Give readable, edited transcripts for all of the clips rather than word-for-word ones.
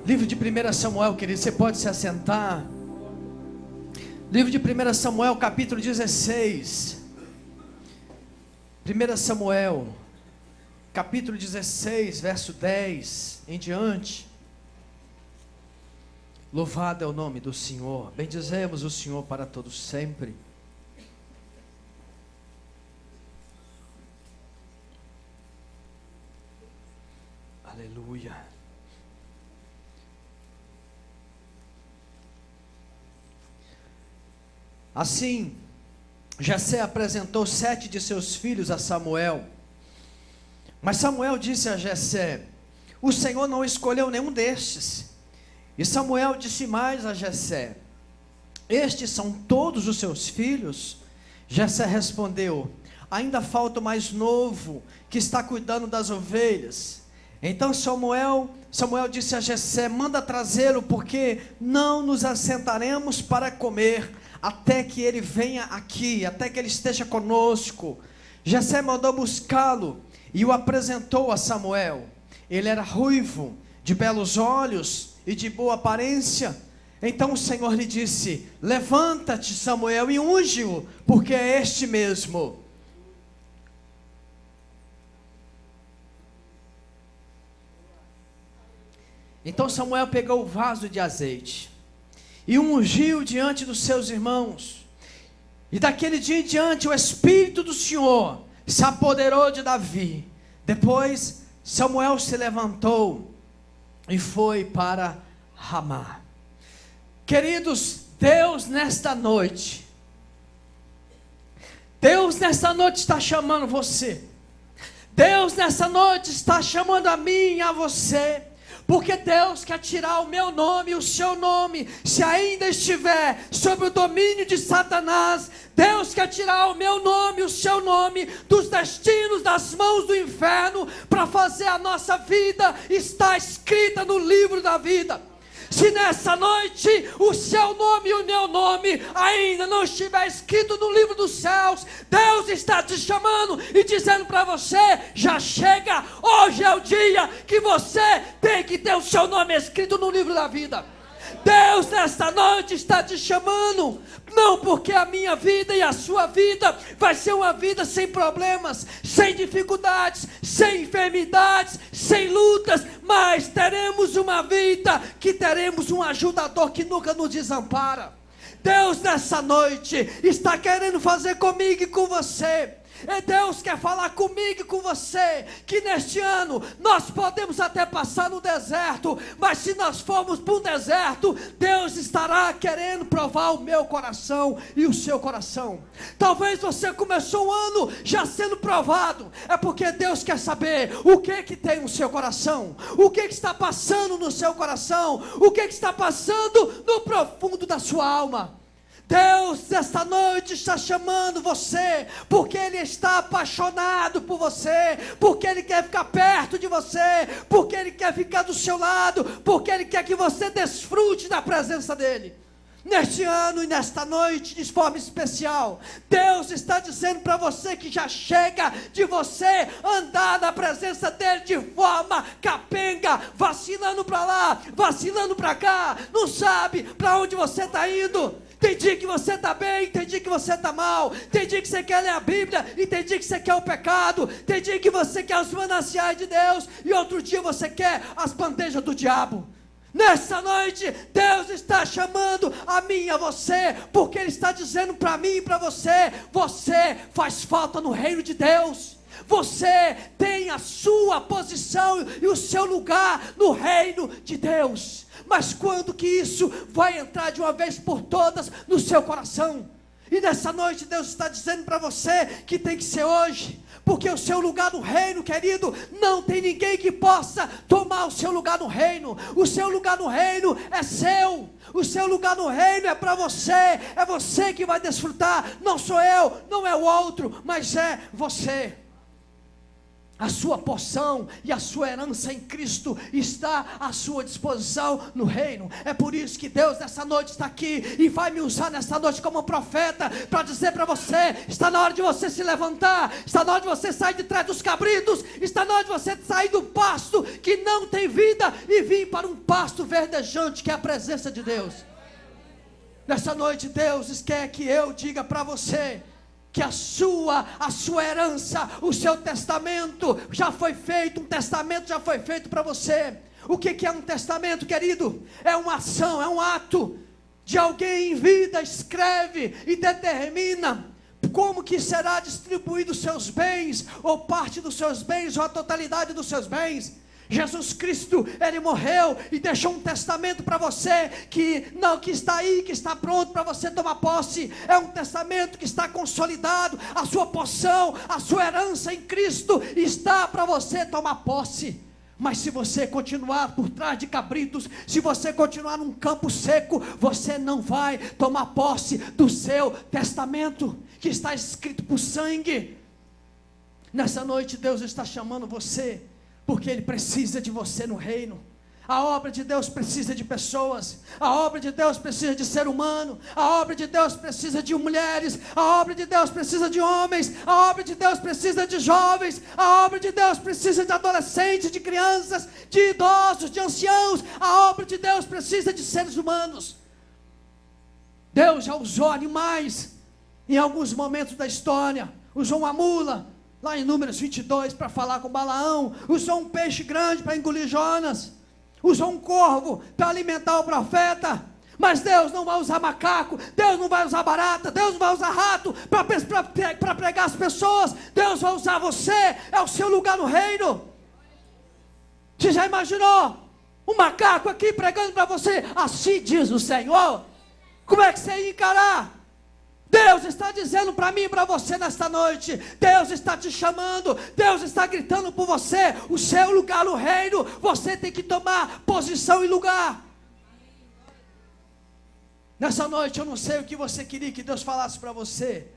Livro de 1 Samuel, querido, você pode se assentar. Livro de 1 Samuel, capítulo 16. 1 Samuel, capítulo 16, verso 10 em diante. Louvado é o nome do Senhor. Bendizemos o Senhor para todos sempre. Aleluia. Assim, Jessé apresentou 7 de seus filhos a Samuel. Mas Samuel disse a Jessé: o Senhor não escolheu nenhum destes. E Samuel disse mais a Jessé: estes são todos os seus filhos? Jessé respondeu: ainda falta o mais novo, que está cuidando das ovelhas. Então Samuel disse a Jessé: manda trazê-lo, porque não nos assentaremos para comer até que ele venha aqui, até que ele esteja conosco. Jessé mandou buscá-lo e o apresentou a Samuel. Ele era ruivo, de belos olhos e de boa aparência. Então o Senhor lhe disse: levanta-te, Samuel, e unge-o, porque é este mesmo. Então Samuel pegou o vaso de azeite e ungiu diante dos seus irmãos. E daquele dia em diante o Espírito do Senhor se apoderou de Davi. Depois Samuel se levantou e foi para Ramá. Queridos, Deus nesta noite está chamando você. Deus nessa noite está chamando a mim e a você. Porque Deus quer tirar o meu nome e o seu nome, se ainda estiver sob o domínio de Satanás. Deus quer tirar o meu nome e o seu nome dos destinos das mãos do inferno, para fazer a nossa vida estar escrita no livro da vida. Se nessa noite o seu nome e o meu nome ainda não estiver escrito no livro dos céus, Deus está te chamando e dizendo para você: já chega, hoje é o dia que você tem que ter o seu nome escrito no livro da vida. Deus nesta noite está te chamando, não porque a minha vida e a sua vida vai ser uma vida sem problemas, sem dificuldades, sem enfermidades, sem lutas, mas teremos uma vida que teremos um ajudador que nunca nos desampara. Deus nessa noite está querendo fazer comigo e com você. E Deus quer falar comigo e com você, que neste ano nós podemos até passar no deserto, mas se nós formos para um deserto, Deus estará querendo provar o meu coração e o seu coração. Talvez você começou o ano já sendo provado, é porque Deus quer saber o que tem no seu coração, o que está passando no seu coração, o que está passando no profundo da sua alma. Deus esta noite está chamando você, porque Ele está apaixonado por você, porque Ele quer ficar perto de você, porque Ele quer ficar do seu lado, porque Ele quer que você desfrute da presença dEle. Neste ano e nesta noite, de forma especial, Deus está dizendo para você que já chega de você andar na presença dEle de forma capenga, vacilando para lá, vacilando para cá, não sabe para onde você está indo. Tem dia que você está bem, tem dia que você está mal, tem dia que você quer ler a Bíblia, e tem dia que você quer o pecado, tem dia que você quer os mananciais de Deus, e outro dia você quer as bandejas do diabo. Nessa noite, Deus está chamando a mim e a você, porque Ele está dizendo para mim e para você: você faz falta no reino de Deus. Você tem a sua posição e o seu lugar no reino de Deus. Mas quando que isso vai entrar de uma vez por todas no seu coração? E nessa noite Deus está dizendo para você que tem que ser hoje. Porque o seu lugar no reino, querido, não tem ninguém que possa tomar o seu lugar no reino. O seu lugar no reino é seu. O seu lugar no reino é para você. É você que vai desfrutar. Não sou eu, não é o outro, mas é você. A sua porção e a sua herança em Cristo está à sua disposição no reino. É por isso que Deus nessa noite está aqui e vai me usar nessa noite como profeta para dizer para você: está na hora de você se levantar, está na hora de você sair de trás dos cabritos, está na hora de você sair do pasto que não tem vida e vir para um pasto verdejante que é a presença de Deus. Nessa noite Deus quer que eu diga para você que a sua herança, o seu testamento já foi feito, um testamento já foi feito para você. O que é um testamento, querido? É uma ação, é um ato de alguém em vida, escreve e determina como que será distribuído os seus bens, ou parte dos seus bens, ou a totalidade dos seus bens. Jesus Cristo, Ele morreu e deixou um testamento para você, que está aí, que está pronto para você tomar posse. É um testamento que está consolidado, a sua porção, a sua herança em Cristo está para você tomar posse. Mas se você continuar por trás de cabritos, se você continuar num campo seco, você não vai tomar posse do seu testamento, que está escrito por sangue. Nessa noite Deus está chamando você, porque Ele precisa de você no reino. A obra de Deus precisa de pessoas, a obra de Deus precisa de ser humano, a obra de Deus precisa de mulheres, a obra de Deus precisa de homens, a obra de Deus precisa de jovens, a obra de Deus precisa de adolescentes, de crianças, de idosos, de anciãos. A obra de Deus precisa de seres humanos. Deus já usou animais em alguns momentos da história. Usou uma mula lá em Números 22 para falar com Balaão, usou um peixe grande para engolir Jonas, usou um corvo para alimentar o profeta. Mas Deus não vai usar macaco, Deus não vai usar barata, Deus não vai usar rato para pregar as pessoas. Deus vai usar você, é o seu lugar no reino. Você já imaginou um macaco aqui pregando para você? Assim diz o Senhor. Como é que você ia encarar? Deus está dizendo para mim e para você nesta noite. Deus está te chamando, Deus está gritando por você, o seu lugar no reino. Você tem que tomar posição e lugar. Nessa noite eu não sei o que você queria que Deus falasse para você,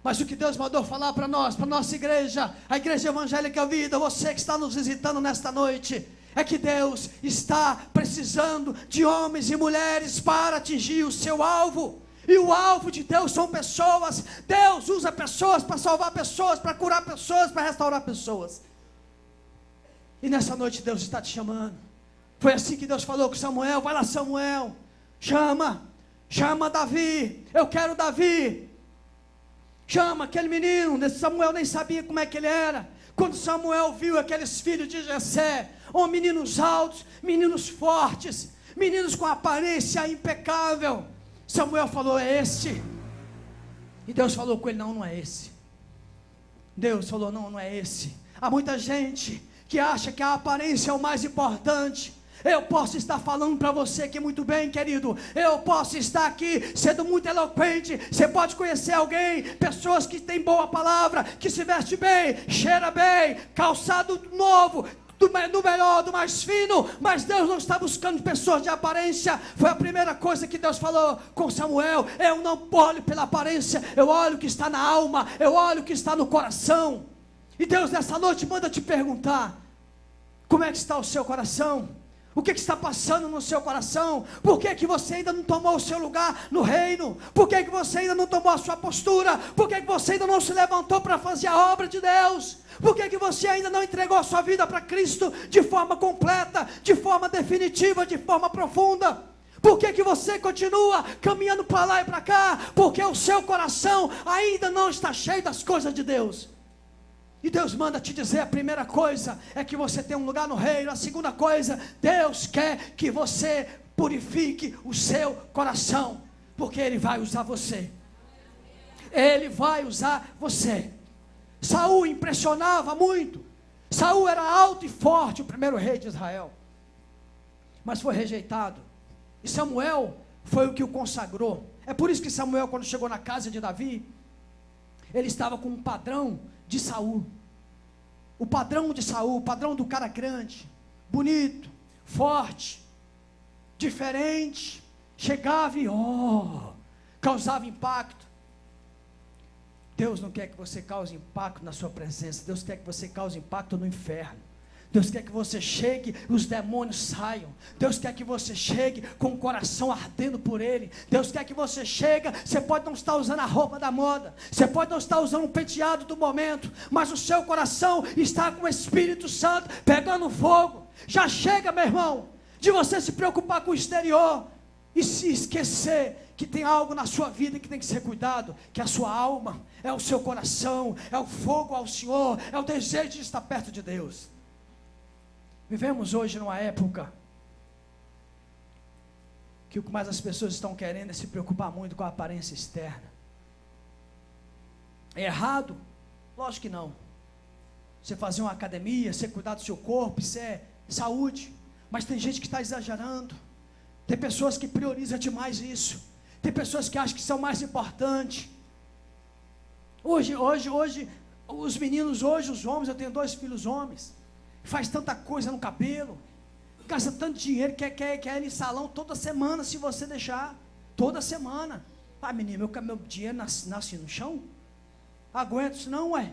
mas o que Deus mandou falar para nós, para nossa igreja, a Igreja Evangélica Vida, você que está nos visitando nesta noite, é que Deus está precisando de homens e mulheres para atingir o seu alvo. E o alvo de Deus são pessoas. Deus usa pessoas para salvar pessoas, para curar pessoas, para restaurar pessoas. E nessa noite Deus está te chamando. Foi assim que Deus falou com Samuel: vai lá, Samuel, chama Davi, eu quero Davi. Chama aquele menino. Samuel nem sabia como é que ele era. Quando Samuel viu aqueles filhos de Jessé, meninos altos, meninos fortes, meninos com aparência impecável, Samuel falou: é este. E Deus falou com ele: não é esse. Deus falou: não é esse. Há muita gente que acha que a aparência é o mais importante. Eu posso estar falando para você aqui muito bem, querido. Eu posso estar aqui sendo muito eloquente. Você pode conhecer alguém, pessoas que têm boa palavra, que se veste bem, cheira bem, calçado novo, do melhor, do mais fino. Mas Deus não está buscando pessoas de aparência. Foi a primeira coisa que Deus falou com Samuel: eu não olho pela aparência, eu olho o que está na alma, eu olho o que está no coração. E Deus nessa noite manda te perguntar: como é que está o seu coração? O que está passando no seu coração? Por que você ainda não tomou o seu lugar no reino? Por que você ainda não tomou a sua postura? Por que você ainda não se levantou para fazer a obra de Deus? Por que você ainda não entregou a sua vida para Cristo de forma completa, de forma definitiva, de forma profunda? Por que você continua caminhando para lá e para cá? Porque o seu coração ainda não está cheio das coisas de Deus. E Deus manda te dizer: a primeira coisa é que você tem um lugar no reino. A segunda coisa, Deus quer que você purifique o seu coração, porque Ele vai usar você. Ele vai usar você. Saul impressionava muito. Saul era alto e forte, o primeiro rei de Israel, mas foi rejeitado. E Samuel foi o que o consagrou. É por isso que Samuel, quando chegou na casa de Davi, ele estava com um padrão de Saul. O padrão de Saul, o padrão do cara grande, bonito, forte, diferente. Chegava e causava impacto. Deus não quer que você cause impacto na sua presença. Deus quer que você cause impacto no inferno. Deus quer que você chegue e os demônios saiam. Deus quer que você chegue com o coração ardendo por Ele. Deus quer que você chegue. Você pode não estar usando a roupa da moda, você pode não estar usando um penteado do momento, mas o seu coração está com o Espírito Santo pegando fogo. Já chega, meu irmão, de você se preocupar com o exterior e se esquecer que tem algo na sua vida que tem que ser cuidado, que a sua alma, é o seu coração, é o fogo ao Senhor, é o desejo de estar perto de Deus. Vivemos hoje numa época que o que mais as pessoas estão querendo é se preocupar muito com a aparência externa. É errado? Lógico que não. Você fazer uma academia, você cuidar do seu corpo, isso é saúde. Mas tem gente que está exagerando. Tem pessoas que priorizam demais isso. Tem pessoas que acham que são mais importantes. Hoje, os meninos hoje, os homens, eu tenho 2 filhos homens, faz tanta coisa no cabelo, gasta tanto dinheiro, quer ir em salão toda semana, se você deixar, toda semana. Ah, menino, meu dinheiro nasce no chão? Aguento isso não, ué.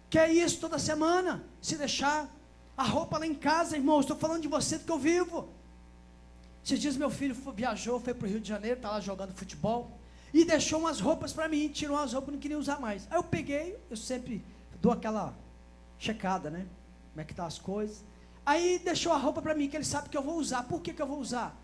Quer isso toda semana, se deixar. A roupa lá em casa, irmão, estou falando de você do que eu vivo. Esses dias meu filho viajou, foi para o Rio de Janeiro, está lá jogando futebol, e deixou umas roupas para mim, tirou umas roupas que eu não queria usar mais. Aí eu peguei, eu sempre dou aquela checada, né? Como é que tá as coisas. Aí deixou a roupa para mim, que ele sabe que eu vou usar. Por que eu vou usar?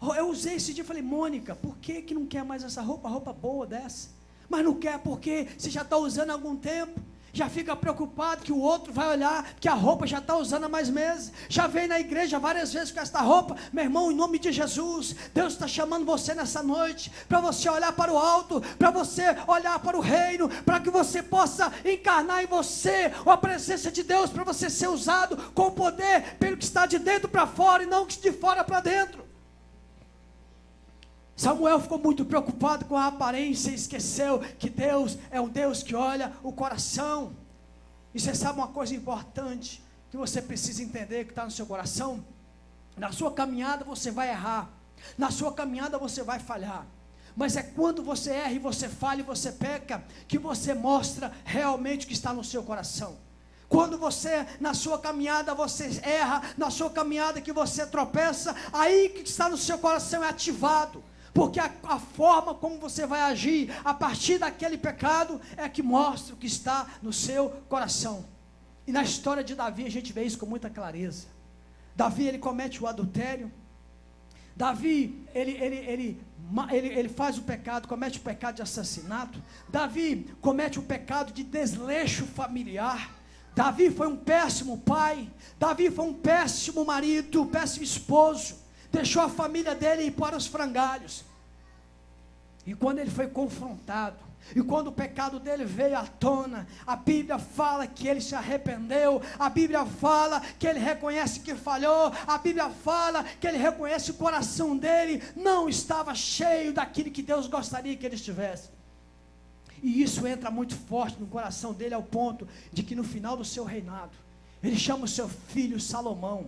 Eu usei esse dia e falei, Mônica, por que não quer mais essa roupa boa dessa? Mas não quer porque você já está usando há algum tempo. Já fica preocupado que o outro vai olhar, que a roupa já está usando há mais meses, já veio na igreja várias vezes com esta roupa. Meu irmão, em nome de Jesus, Deus está chamando você nessa noite, para você olhar para o alto, para você olhar para o reino, para que você possa encarnar em você a presença de Deus, para você ser usado com poder, pelo que está de dentro para fora, e não que de fora para dentro. Samuel ficou muito preocupado com a aparência e esqueceu que Deus é um Deus que olha o coração. E você sabe uma coisa importante que você precisa entender, que está no seu coração? Na sua caminhada você vai errar, na sua caminhada você vai falhar, mas é quando você erra e você falha e você peca, que você mostra realmente o que está no seu coração. Quando você, na sua caminhada, você erra, na sua caminhada que você tropeça, aí que está no seu coração é ativado. Porque a forma como você vai agir a partir daquele pecado é que mostra o que está no seu coração. E na história de Davi a gente vê isso com muita clareza. Davi, ele comete o adultério. Davi, ele faz o pecado, comete o pecado de assassinato. Davi comete o pecado de desleixo familiar. Davi foi um péssimo pai. Davi foi um péssimo marido, um péssimo esposo. Deixou a família dele ir para os frangalhos. E quando ele foi confrontado, e quando o pecado dele veio à tona, a Bíblia fala que ele se arrependeu, a Bíblia fala que ele reconhece que falhou, a Bíblia fala que ele reconhece que o coração dele não estava cheio daquilo que Deus gostaria que ele estivesse. E isso entra muito forte no coração dele, ao ponto de que no final do seu reinado, ele chama o seu filho Salomão,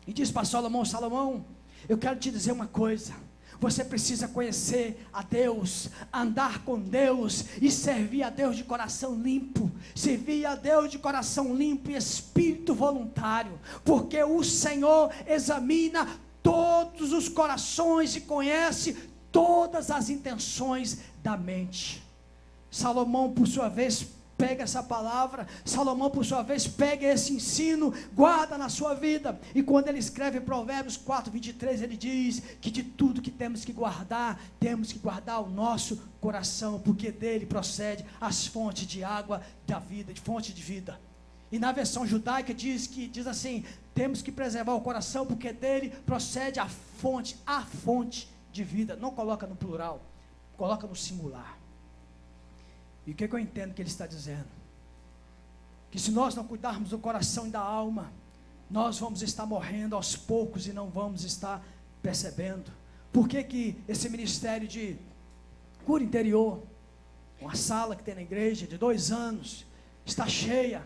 e diz para Salomão: Salomão, eu quero te dizer uma coisa, você precisa conhecer a Deus, andar com Deus e servir a Deus de coração limpo, servir a Deus de coração limpo e espírito voluntário, porque o Senhor examina todos os corações e conhece todas as intenções da mente. Salomão, por sua vez, pega essa palavra, Salomão por sua vez pega esse ensino, guarda na sua vida, e quando ele escreve Provérbios 4:23, ele diz que de tudo que temos que guardar o nosso coração, porque dele procede as fontes de água da vida, de fonte de vida. E na versão judaica diz assim, temos que preservar o coração, porque dele procede a fonte de vida. Não coloca no plural, coloca no singular. E o que eu entendo que ele está dizendo? Que se nós não cuidarmos do coração e da alma, nós vamos estar morrendo aos poucos e não vamos estar percebendo. Por que esse ministério de cura interior, uma sala que tem na igreja de 2 anos, está cheia?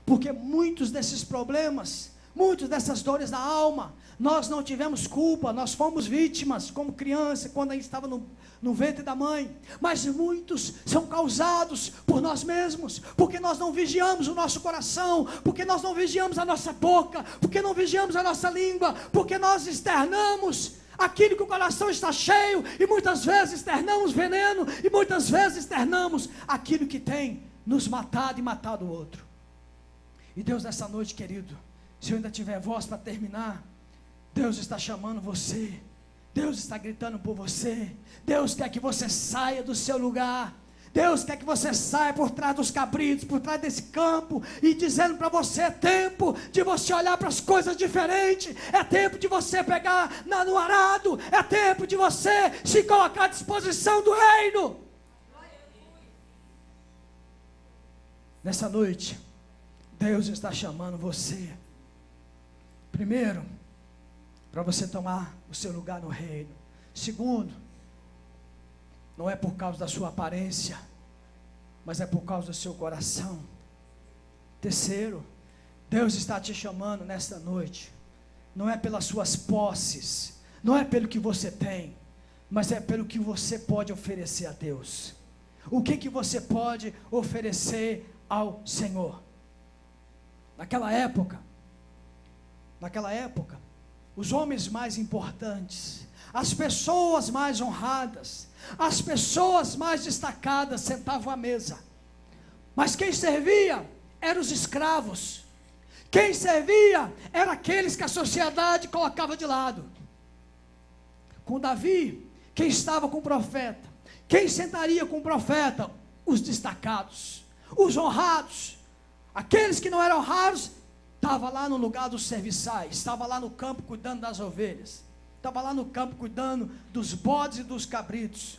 Porque muitos desses problemas Muitas dessas dores na alma, nós não tivemos culpa, nós fomos vítimas como criança, quando a gente estava no ventre da mãe, mas muitos são causados por nós mesmos, porque nós não vigiamos o nosso coração, porque nós não vigiamos a nossa boca, porque não vigiamos a nossa língua, porque nós externamos aquilo que o coração está cheio, e muitas vezes externamos veneno, e muitas vezes externamos aquilo que tem nos matado e matado o outro. E Deus, nessa noite, querido, se eu ainda tiver voz para terminar, Deus está chamando você, Deus está gritando por você, Deus quer que você saia do seu lugar, Deus quer que você saia por trás dos cabritos, por trás desse campo, e dizendo para você: é tempo de você olhar para as coisas diferentes, é tempo de você pegar no arado, é tempo de você se colocar à disposição do reino. Nessa noite, Deus está chamando você, primeiro, para você tomar o seu lugar no reino. Segundo, não é por causa da sua aparência, mas é por causa do seu coração. Terceiro, Deus está te chamando nesta noite, não é pelas suas posses, não é pelo que você tem, mas é pelo que você pode oferecer a Deus. O que você pode oferecer ao Senhor? Naquela época, os homens mais importantes, as pessoas mais honradas, as pessoas mais destacadas sentavam à mesa, mas quem servia eram os escravos, quem servia eram aqueles que a sociedade colocava de lado. Com Davi, quem estava com o profeta, quem sentaria com o profeta? Os destacados, os honrados. Aqueles que não eram honrados, estava lá no lugar dos serviçais, estava lá no campo cuidando das ovelhas, estava lá no campo cuidando dos bodes e dos cabritos.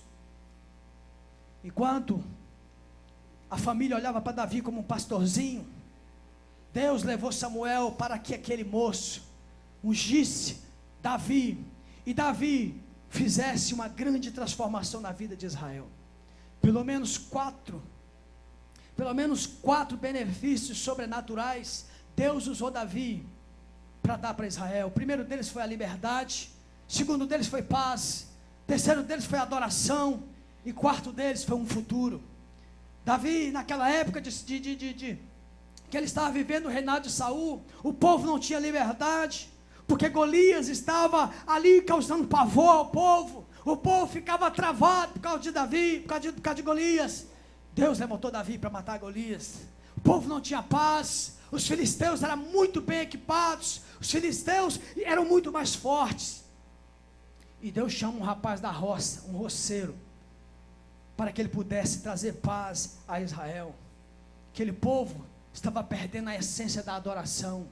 Enquanto a família olhava para Davi como um pastorzinho, Deus levou Samuel para que aquele moço ungisse Davi, e Davi fizesse uma grande transformação na vida de Israel. Pelo menos quatro benefícios sobrenaturais Deus usou Davi para dar para Israel. O primeiro deles foi a liberdade, o segundo deles foi paz, o terceiro deles foi adoração, e o quarto deles foi um futuro. Davi, naquela época que ele estava vivendo o reinado de Saul, o povo não tinha liberdade, porque Golias estava ali causando pavor ao povo, o povo ficava travado por causa de Davi, por causa de Golias. Deus levantou Davi para matar Golias. O povo não tinha paz, os filisteus eram muito bem equipados, os filisteus eram muito mais fortes, e Deus chama um rapaz da roça, um roceiro, para que ele pudesse trazer paz a Israel. Aquele povo estava perdendo a essência da adoração.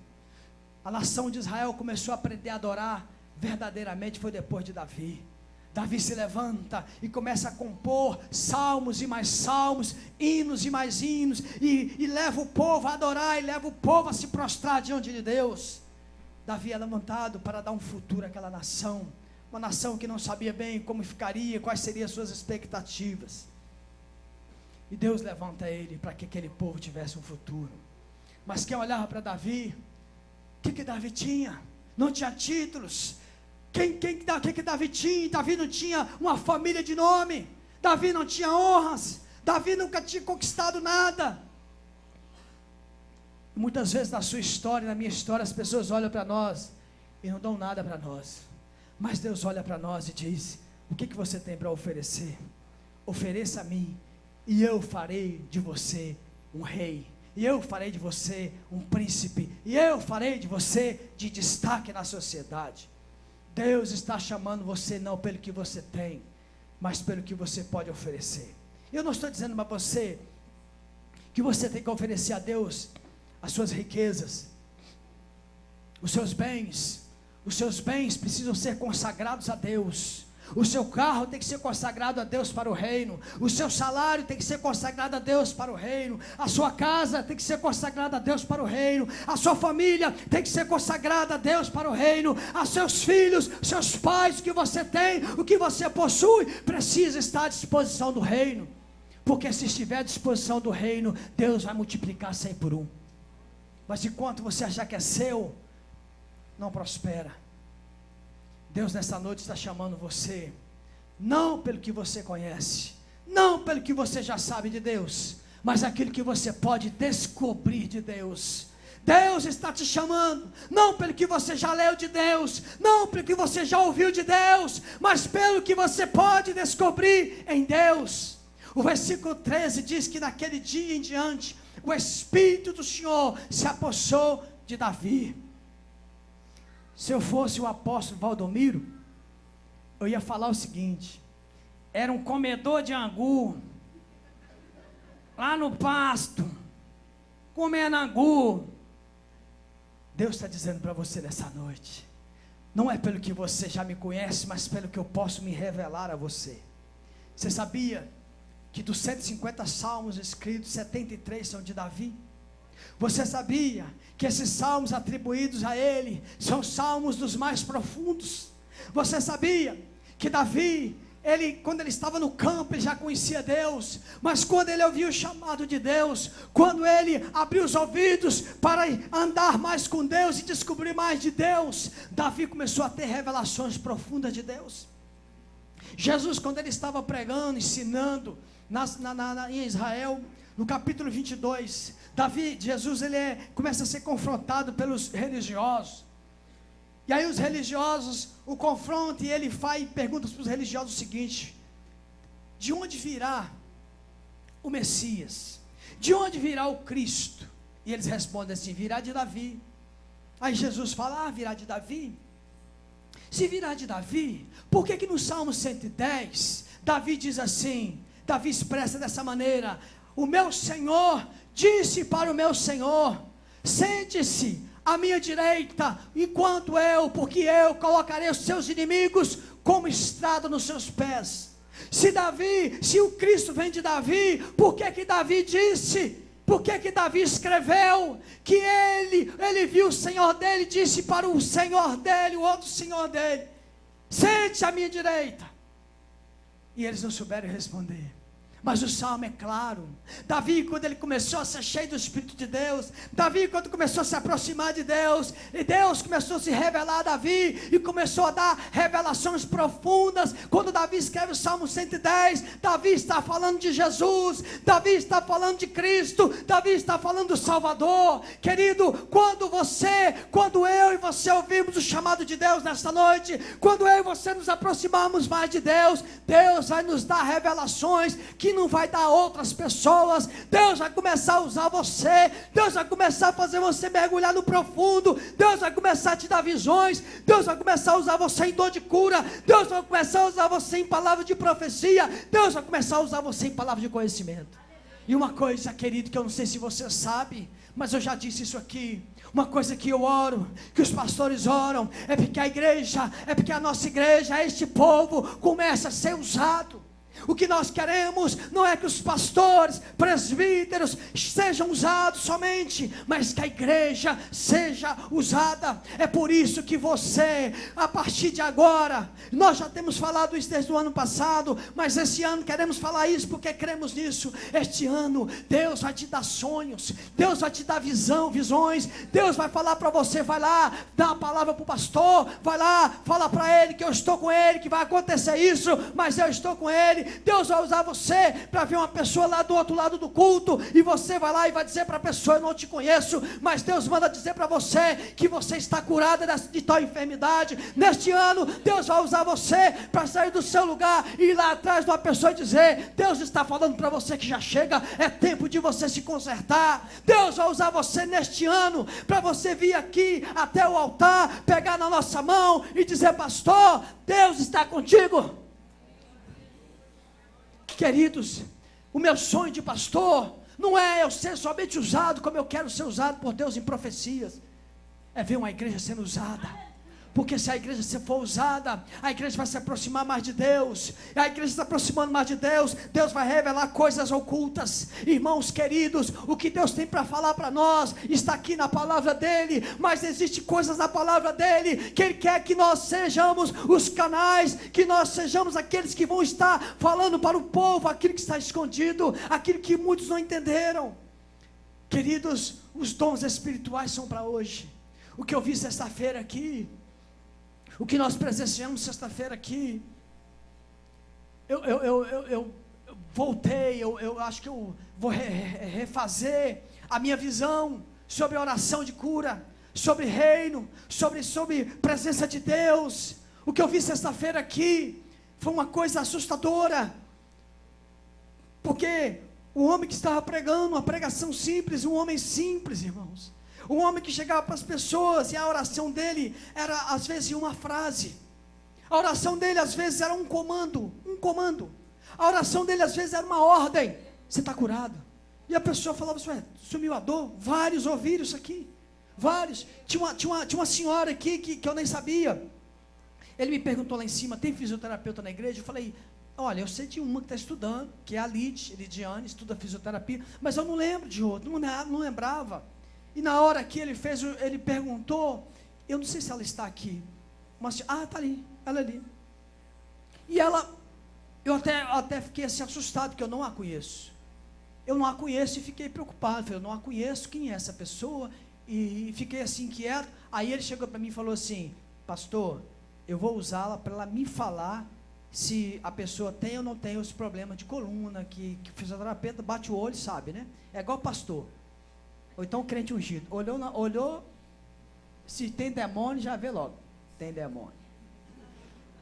A nação de Israel começou a aprender a adorar verdadeiramente, foi depois de Davi. Davi se levanta e começa a compor salmos e mais salmos, hinos e mais hinos, e leva o povo a adorar, e leva o povo a se prostrar diante de Deus. Davi é levantado para dar um futuro àquela nação, uma nação que não sabia bem como ficaria, quais seriam as suas expectativas, e Deus levanta ele para que aquele povo tivesse um futuro. Mas quem olhava para Davi, o que Davi tinha? Não tinha títulos. O que Davi tinha? Davi não tinha uma família de nome, Davi não tinha honras, Davi nunca tinha conquistado nada. Muitas vezes na sua história, na minha história, as pessoas olham para nós e não dão nada para nós, mas Deus olha para nós e diz: o que você tem para oferecer? Ofereça a mim, e eu farei de você um rei, e eu farei de você um príncipe, e eu farei de você de destaque na sociedade. Deus está chamando você não pelo que você tem, mas pelo que você pode oferecer. Eu não estou dizendo para você que você tem que oferecer a Deus as suas riquezas, os seus bens precisam ser consagrados a Deus. O seu carro tem que ser consagrado a Deus para o reino, o seu salário tem que ser consagrado a Deus para o reino, a sua casa tem que ser consagrada a Deus para o reino, a sua família tem que ser consagrada a Deus para o reino, a seus filhos, seus pais, o que você tem, o que você possui, precisa estar à disposição do reino, porque se estiver à disposição do reino, Deus vai multiplicar 100 por 1. Mas enquanto você achar que é seu, não prospera. Deus nessa noite está chamando você, não pelo que você conhece, não pelo que você já sabe de Deus, mas aquilo que você pode descobrir de Deus. Deus está te chamando, não pelo que você já leu de Deus, não pelo que você já ouviu de Deus, mas pelo que você pode descobrir em Deus. O versículo 13 diz que naquele dia em diante, o Espírito do Senhor se apossou de Davi. Se eu fosse o apóstolo Valdomiro, eu ia falar o seguinte: era um comedor de angu, lá no pasto, comendo angu. Deus está dizendo para você nessa noite, não é pelo que você já me conhece, mas pelo que eu posso me revelar a você. Você sabia que dos 150 salmos escritos, 73 são de Davi? Você sabia que esses salmos atribuídos a ele são salmos dos mais profundos? Você sabia que Davi, quando ele estava no campo, ele já conhecia Deus, mas quando ele ouviu o chamado de Deus, quando ele abriu os ouvidos para andar mais com Deus e descobrir mais de Deus, Davi começou a ter revelações profundas de Deus. Jesus, quando ele estava pregando, ensinando em Israel, no capítulo 22, Jesus começa a ser confrontado pelos religiosos. E aí os religiosos o confrontam e ele pergunta para os religiosos o seguinte: de onde virá o Messias? De onde virá o Cristo? E eles respondem assim: virá de Davi. Aí Jesus fala: virá de Davi? Se virá de Davi, por que no Salmo 110, Davi diz assim, Davi expressa dessa maneira: o meu Senhor disse para o meu Senhor, sente-se à minha direita, porque eu colocarei os seus inimigos como estrada nos seus pés. Se o Cristo vem de Davi, por que Davi disse, por que Davi escreveu que ele viu o Senhor dele, disse para o Senhor dele, o outro Senhor dele, sente à minha direita? E eles não souberam responder. Mas o salmo é claro. Davi, quando ele começou a ser cheio do Espírito de Deus, Davi, quando começou a se aproximar de Deus, e Deus começou a se revelar a Davi, e começou a dar revelações profundas. Quando Davi escreve o Salmo 110, Davi está falando de Jesus, Davi está falando de Cristo, Davi está falando do Salvador. Querido, quando eu e você ouvimos o chamado de Deus nesta noite, quando eu e você nos aproximarmos mais de Deus, Deus vai nos dar revelações que não vai dar a outras pessoas. Deus vai começar a usar você, Deus vai começar a fazer você mergulhar no profundo, Deus vai começar a te dar visões, Deus vai começar a usar você em dor de cura, Deus vai começar a usar você em palavra de profecia, Deus vai começar a usar você em palavra de conhecimento. E uma coisa, querido, que eu não sei se você sabe, mas eu já disse isso aqui, uma coisa que eu oro, que os pastores oram, é porque a nossa igreja, este povo comece a ser usado. O que nós queremos não é que os pastores, presbíteros sejam usados somente, mas que a igreja seja usada. É por isso que você, a partir de agora, nós já temos falado isso desde o ano passado, mas esse ano queremos falar isso porque cremos nisso. Este ano Deus vai te dar sonhos, Deus vai te dar visões, Deus vai falar para você: vai lá, dá uma palavra para o pastor, vai lá, fala para ele que eu estou com ele, que vai acontecer isso, mas eu estou com ele. Deus vai usar você para ver uma pessoa lá do outro lado do culto, e você vai lá e vai dizer para a pessoa: eu não te conheço, mas Deus manda dizer para você que você está curada de tal enfermidade. Neste ano Deus vai usar você para sair do seu lugar e ir lá atrás de uma pessoa e dizer: Deus está falando para você que já chega, é tempo de você se consertar. Deus vai usar você neste ano para você vir aqui até o altar, pegar na nossa mão e dizer: pastor, Deus está contigo. Queridos, o meu sonho de pastor não é eu ser somente usado como eu quero ser usado por Deus em profecias, é ver uma igreja sendo usada. Porque se a igreja for usada, a igreja vai se aproximar mais de Deus. E a igreja se aproximando mais de Deus, Deus vai revelar coisas ocultas. Irmãos queridos, o que Deus tem para falar para nós está aqui na palavra dele. Mas existem coisas na palavra dele que ele quer que nós sejamos os canais, que nós sejamos aqueles que vão estar falando para o povo aquilo que está escondido, aquilo que muitos não entenderam. Queridos, os dons espirituais são para hoje. o que eu vi sexta-feira aqui, o que nós presenciamos sexta-feira aqui, eu voltei, eu acho que eu vou refazer a minha visão sobre oração de cura, sobre reino, sobre presença de Deus. O que eu vi sexta-feira aqui foi uma coisa assustadora, porque o homem que estava pregando uma pregação simples, um homem simples, irmãos, um homem que chegava para as pessoas e a oração dele era às vezes uma frase, a oração dele às vezes era um comando, a oração dele às vezes era uma ordem: você está curado. E a pessoa falava assim: sumiu a dor? Vários ouviram isso aqui, vários. Tinha uma senhora aqui que eu nem sabia. Ele me perguntou lá em cima: tem fisioterapeuta na igreja? Eu falei: olha, eu sei de uma que está estudando, que é a Lidiane, estuda fisioterapia, mas eu não lembro de outra, não lembrava. E na hora que ele perguntou, eu não sei se ela está aqui, mas, está ali, ela ali. E eu até fiquei assim assustado, porque eu não a conheço. Eu não a conheço e fiquei preocupado, falei: eu não a conheço, quem é essa pessoa? E fiquei assim inquieto. Aí ele chegou para mim e falou assim: pastor, eu vou usá-la para ela me falar se a pessoa tem ou não tem os problemas de coluna, que o fisioterapeuta bate o olho e sabe, né? É igual pastor, ou então o crente ungido, olhou, se tem demônio, já vê logo, tem demônio.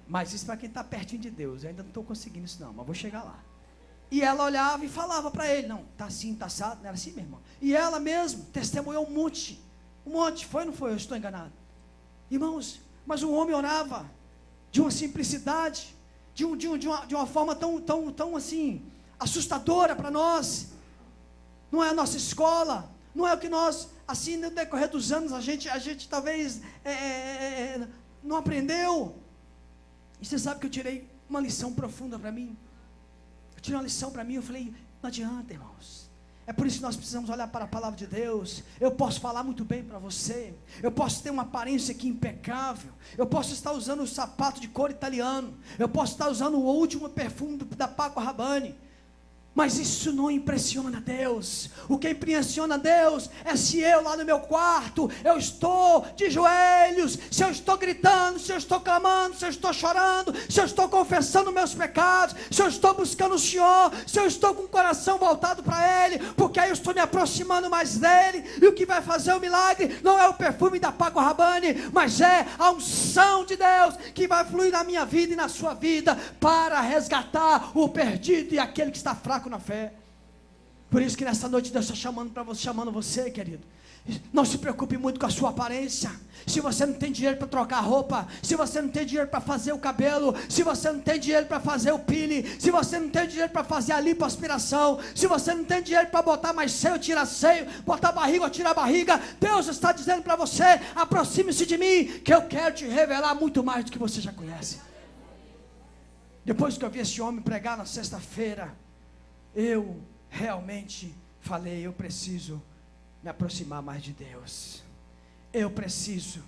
Mas isso para quem está pertinho de Deus. Eu ainda não estou conseguindo isso não, mas vou chegar lá. E ela olhava e falava para ele: não, está assim, está assado, não era assim, meu irmão? E ela mesmo testemunhou um monte, foi ou não foi? Eu estou enganado, irmãos. Mas o homem orava de uma simplicidade, de uma forma tão assim, assustadora para nós. Não é a nossa escola, não é o que nós, assim, no decorrer dos anos, a gente talvez não aprendeu. E você sabe que eu tirei uma lição profunda para mim. Eu falei: não adianta, irmãos. É por isso que nós precisamos olhar para a palavra de Deus. Eu posso falar muito bem para você, eu posso ter uma aparência aqui impecável, eu posso estar usando um sapato de couro italiano, eu posso estar usando o último perfume da Paco Rabanne, mas isso não impressiona Deus. O que impressiona Deus é se eu lá no meu quarto, eu estou de joelhos, se eu estou gritando, se eu estou clamando, se eu estou chorando, se eu estou confessando meus pecados, se eu estou buscando o Senhor, se eu estou com o coração voltado para Ele, porque aí eu estou me aproximando mais dEle. E o que vai fazer o milagre não é o perfume da Paco Rabanne, mas é a unção de Deus que vai fluir na minha vida e na sua vida, para resgatar o perdido e aquele que está fraco na fé. Por isso que nessa noite Deus está chamando você, querido. Não se preocupe muito com a sua aparência. Se você não tem dinheiro para trocar roupa, se você não tem dinheiro para fazer o cabelo, se você não tem dinheiro para fazer o peeling, se você não tem dinheiro para fazer a lipoaspiração, se você não tem dinheiro para botar mais seio, tirar seio, botar barriga ou tirar barriga, Deus está dizendo para você: aproxime-se de mim, que eu quero te revelar muito mais do que você já conhece. Depois que eu vi esse homem pregar na sexta-feira, eu realmente falei: eu preciso me aproximar mais de Deus. Eu preciso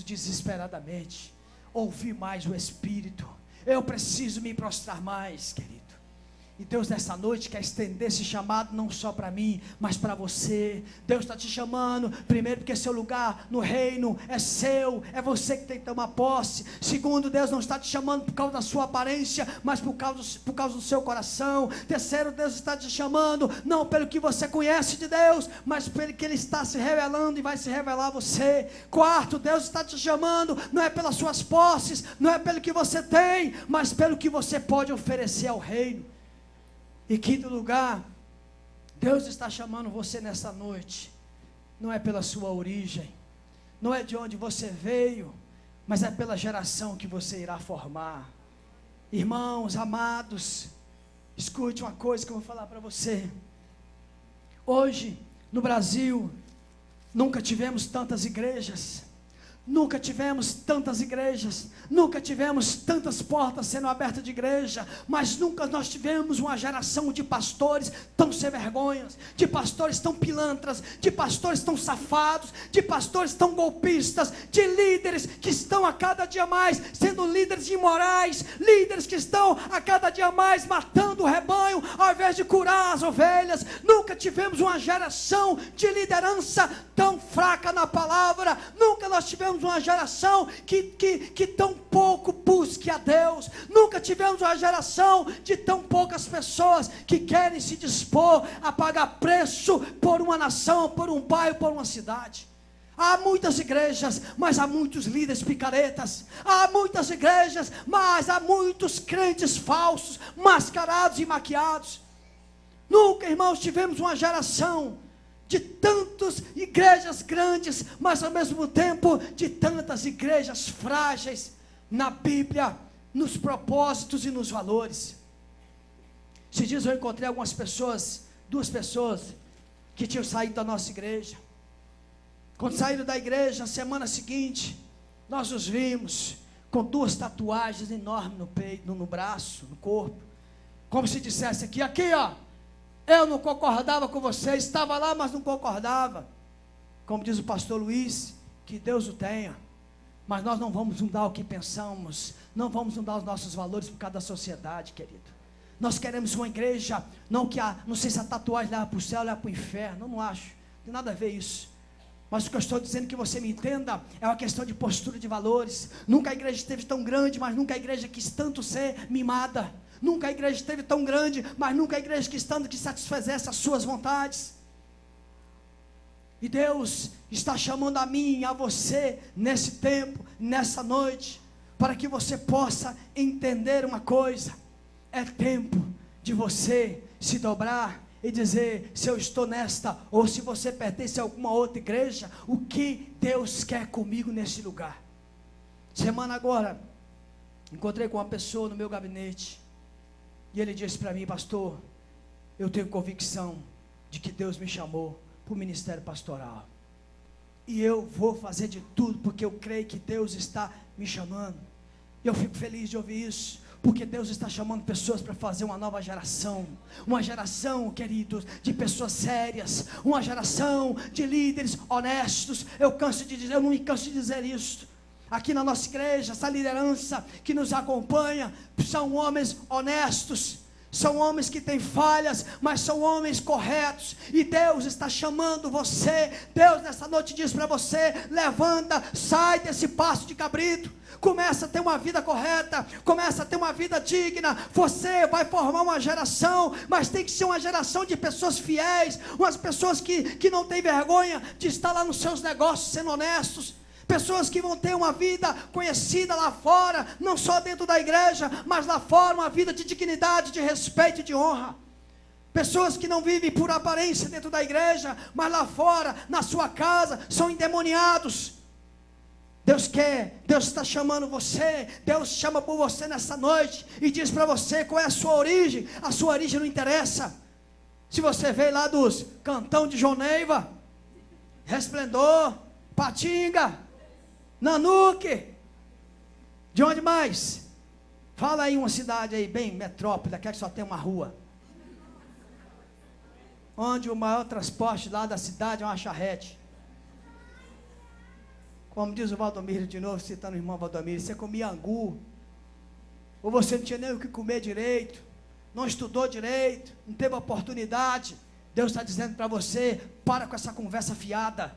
desesperadamente ouvir mais o Espírito. Eu preciso me prostrar mais, querido. E Deus nessa noite quer estender esse chamado não só para mim, mas para você. Deus está te chamando, primeiro porque seu lugar no reino é seu, é você que tem que tomar posse. Segundo, Deus não está te chamando por causa da sua aparência, mas por causa do seu coração. Terceiro, Deus está te chamando não pelo que você conhece de Deus, mas pelo que Ele está se revelando e vai se revelar a você. Quarto, Deus está te chamando não é pelas suas posses, não é pelo que você tem, mas pelo que você pode oferecer ao reino. E quinto lugar, Deus está chamando você nessa noite, não é pela sua origem, não é de onde você veio, mas é pela geração que você irá formar. Irmãos amados, escute uma coisa que eu vou falar para você. Hoje, no Brasil, nunca tivemos tantas igrejas, Nunca tivemos tantas igrejas, nunca tivemos tantas portas sendo abertas de igreja, mas nunca nós tivemos uma geração de pastores tão sem vergonhas, de pastores tão pilantras, de pastores tão safados, de pastores tão golpistas, de líderes que estão a cada dia mais sendo líderes imorais, líderes que estão a cada dia mais matando o rebanho ao invés de curar as ovelhas. Nunca tivemos uma geração de liderança tão fraca na palavra, nunca nós tivemos uma geração que tão pouco busque a Deus, nunca tivemos uma geração de tão poucas pessoas que querem se dispor a pagar preço por uma nação, por um bairro, por uma cidade. Há muitas igrejas, mas há muitos líderes picaretas. Há muitas igrejas, mas há muitos crentes falsos, mascarados e maquiados. Nunca, irmãos, tivemos uma geração de tantas igrejas grandes, mas ao mesmo tempo de tantas igrejas frágeis na Bíblia, nos propósitos e nos valores. Esses dias eu encontrei algumas pessoas, 2 pessoas que tinham saído da nossa igreja. Quando saíram da igreja, na semana seguinte, nós os vimos com 2 tatuagens enormes no peito, no braço, no corpo, como se dissesse aqui ó, eu não concordava com você, estava lá, mas não concordava. Como diz o pastor Luiz, que Deus o tenha, mas nós não vamos mudar o que pensamos, não vamos mudar os nossos valores por causa da sociedade, querido. Nós queremos uma igreja, não sei se a tatuagem leva para o céu, leva para o inferno, eu não acho, não tem nada a ver isso. Mas o que eu estou dizendo, que você me entenda, é uma questão de postura de valores. Nunca a igreja esteve tão grande, mas nunca a igreja quis tanto ser mimada. Nunca a igreja esteve tão grande, mas nunca a igreja quis tanto que satisfizesse as suas vontades. E Deus está chamando a mim e a você, nesse tempo, nessa noite, para que você possa entender uma coisa. É tempo de você se dobrar e dizer, se eu estou nesta, ou se você pertence a alguma outra igreja, o que Deus quer comigo nesse lugar. Semana agora, encontrei com uma pessoa no meu gabinete, e ele disse para mim, pastor, eu tenho convicção de que Deus me chamou para o ministério pastoral, e eu vou fazer de tudo, porque eu creio que Deus está me chamando. E eu fico feliz de ouvir isso, porque Deus está chamando pessoas para fazer uma nova geração, uma geração, queridos, de pessoas sérias, uma geração de líderes honestos. Eu não me canso de dizer isso. Aqui na nossa igreja, essa liderança que nos acompanha, são homens honestos, são homens que têm falhas, mas são homens corretos, e Deus está chamando você. Deus nessa noite diz para você, levanta, sai desse passo de cabrito, começa a ter uma vida correta, começa a ter uma vida digna. Você vai formar uma geração, mas tem que ser uma geração de pessoas fiéis, umas pessoas que não têm vergonha de estar lá nos seus negócios sendo honestos, pessoas que vão ter uma vida conhecida lá fora, não só dentro da igreja, mas lá fora, uma vida de dignidade, de respeito e de honra. Pessoas que não vivem por aparência dentro da igreja, mas lá fora, na sua casa, são endemoniados. Deus está chamando você, Deus chama por você nessa noite, e diz para você qual é a sua origem não interessa. Se você veio lá dos Cantão de João Neiva, Resplendor, Patinga, Nanuque, de onde mais? Fala aí uma cidade aí, bem metrópole, aqui que só tem uma rua, onde o maior transporte lá da cidade é uma charrete. Como diz o Valdomiro de novo, citando o irmão Valdomiro, você comia angu, ou você não tinha nem o que comer direito, não estudou direito, não teve oportunidade. Deus está dizendo para você, para com essa conversa fiada,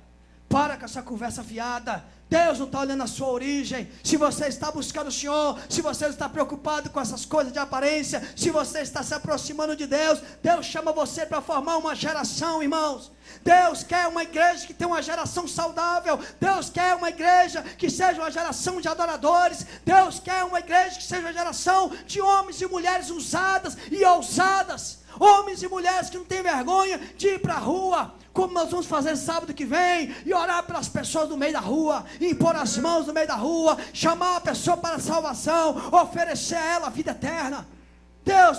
para com essa conversa fiada. Deus não está olhando a sua origem. Se você está buscando o Senhor, se você está preocupado com essas coisas de aparência, se você está se aproximando de Deus, Deus chama você para formar uma geração, irmãos. Deus quer uma igreja que tenha uma geração saudável. Deus quer uma igreja que seja uma geração de adoradores. Deus quer uma igreja que seja uma geração de homens e mulheres usadas e ousadas, homens e mulheres que não têm vergonha de ir para a rua, como nós vamos fazer sábado que vem, e orar pelas pessoas no meio da rua, impor as mãos no meio da rua, chamar a pessoa para a salvação, oferecer a ela a vida eterna. Deus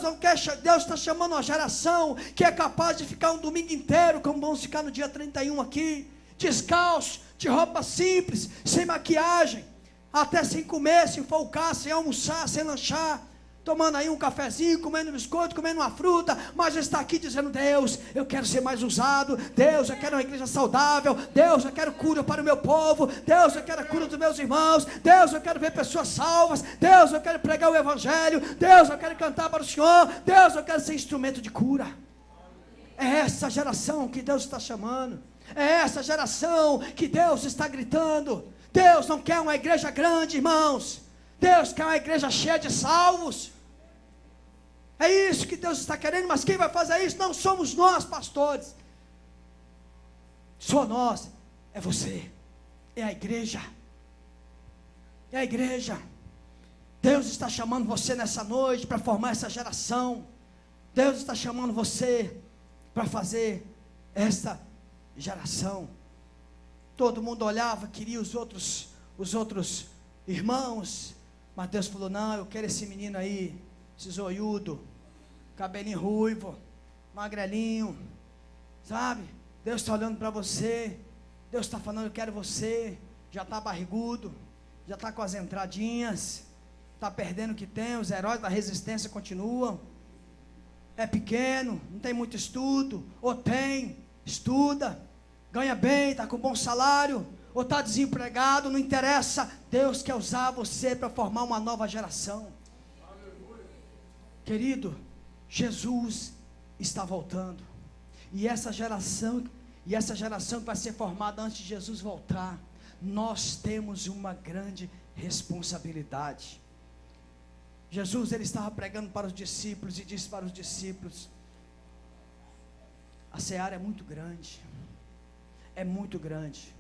está chamando uma geração que é capaz de ficar um domingo inteiro, como vamos ficar no dia 31 aqui, descalço, de roupa simples, sem maquiagem, até sem comer, sem folgar, sem almoçar, sem lanchar, tomando aí um cafezinho, comendo biscoito, comendo uma fruta, mas está aqui dizendo: Deus, eu quero ser mais usado, Deus, eu quero uma igreja saudável, Deus, eu quero cura para o meu povo, Deus, eu quero a cura dos meus irmãos, Deus, eu quero ver pessoas salvas, Deus, eu quero pregar o evangelho, Deus, eu quero cantar para o Senhor, Deus, eu quero ser instrumento de cura. É essa geração que Deus está chamando, é essa geração que Deus está gritando. Deus não quer uma igreja grande, irmãos, Deus quer uma igreja cheia de salvos. É isso que Deus está querendo, mas quem vai fazer isso não somos nós, pastores. Só nós, é você, é a igreja. É a igreja. Deus está chamando você nessa noite para formar essa geração. Deus está chamando você para fazer essa geração. Todo mundo olhava, queria os outros irmãos, mas Deus falou: não, eu quero esse menino aí, esse zoiudo, cabelinho ruivo, magrelinho, sabe? Deus está olhando para você, Deus está falando: eu quero você. Já está barrigudo, já está com as entradinhas, está perdendo o que tem, os heróis da resistência continuam. É pequeno, não tem muito estudo, ou tem, estuda, ganha bem, está com bom salário, ou está desempregado, não interessa. Deus quer usar você para formar uma nova geração. Querido, Jesus está voltando, e essa geração que vai ser formada antes de Jesus voltar, nós temos uma grande responsabilidade. Jesus, ele estava pregando para os discípulos e disse para os discípulos: a seara é muito grande,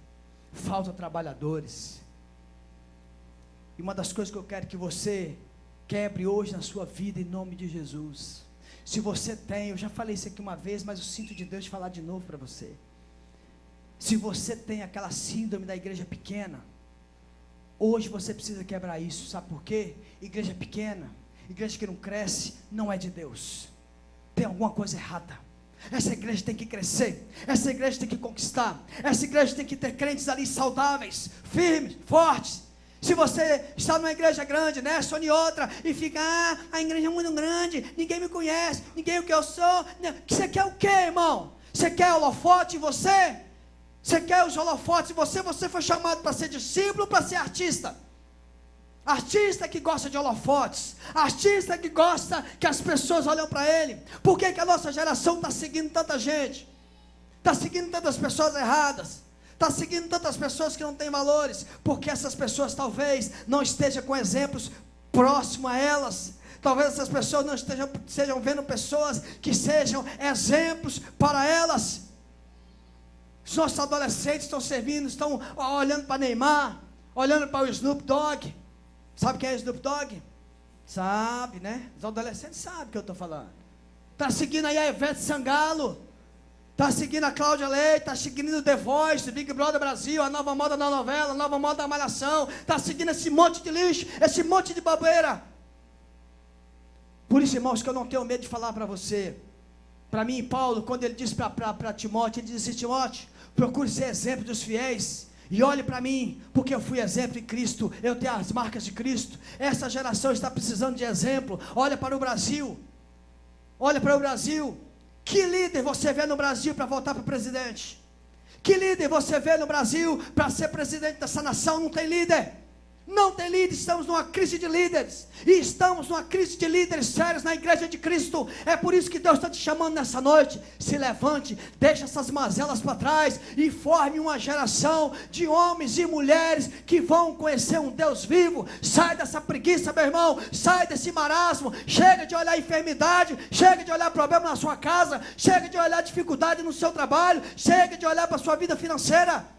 falta trabalhadores. E uma das coisas que eu quero que você quebre hoje na sua vida, em nome de Jesus, se você tem, eu já falei isso aqui uma vez, mas eu sinto de Deus de falar de novo para você. Se você tem aquela síndrome da igreja pequena, hoje você precisa quebrar isso. Sabe por quê? Igreja pequena, igreja que não cresce, não é de Deus. Tem alguma coisa errada. Essa igreja tem que crescer, essa igreja tem que conquistar, essa igreja tem que ter crentes ali saudáveis, firmes, fortes. Se você está numa igreja grande, nessa ou em outra, e fica: a igreja é muito grande, ninguém me conhece, ninguém é o que eu sou. Você quer o quê, irmão? Você quer holofote em você? Você quer os holofotes em você? Você foi chamado para ser discípulo ou para ser artista? Artista que gosta de holofotes, artista que gosta que as pessoas olham para ele. Por que a nossa geração está seguindo tanta gente? Está seguindo tantas pessoas erradas, está seguindo tantas pessoas que não têm valores, porque essas pessoas talvez não estejam com exemplos próximos a elas. Talvez essas pessoas não estejam vendo pessoas que sejam exemplos para elas. Os nossos adolescentes estão olhando para Neymar, olhando para o Snoop Dogg. Sabe quem é Snoop Dogg? Sabe, né? Os adolescentes sabem o que eu estou falando. Está seguindo aí a Ivete Sangalo, está seguindo a Cláudia Leite, está seguindo o The Voice, Big Brother Brasil, a nova moda da novela, a nova moda da malhação. Está seguindo esse monte de lixo, esse monte de bobeira. Por isso, irmãos, que eu não tenho medo de falar para você. Para mim, Paulo, quando ele disse para Timóteo, ele disse: Timóteo, procure ser exemplo dos fiéis. E olhe para mim, porque eu fui exemplo em Cristo, eu tenho as marcas de Cristo. Essa geração está precisando de exemplo. Olha para o Brasil, olha para o Brasil. Que líder você vê no Brasil para voltar para presidente? Que líder você vê no Brasil para ser presidente dessa nação? Não tem líder. Não tem líder, estamos numa crise de líderes, e estamos numa crise de líderes sérios na igreja de Cristo. É por isso que Deus está te chamando nessa noite. Se levante, deixa essas mazelas para trás e forme uma geração de homens e mulheres que vão conhecer um Deus vivo. Sai dessa preguiça, meu irmão, sai desse marasmo. Chega de olhar enfermidade, chega de olhar problema na sua casa, chega de olhar dificuldade no seu trabalho, chega de olhar para a sua vida financeira.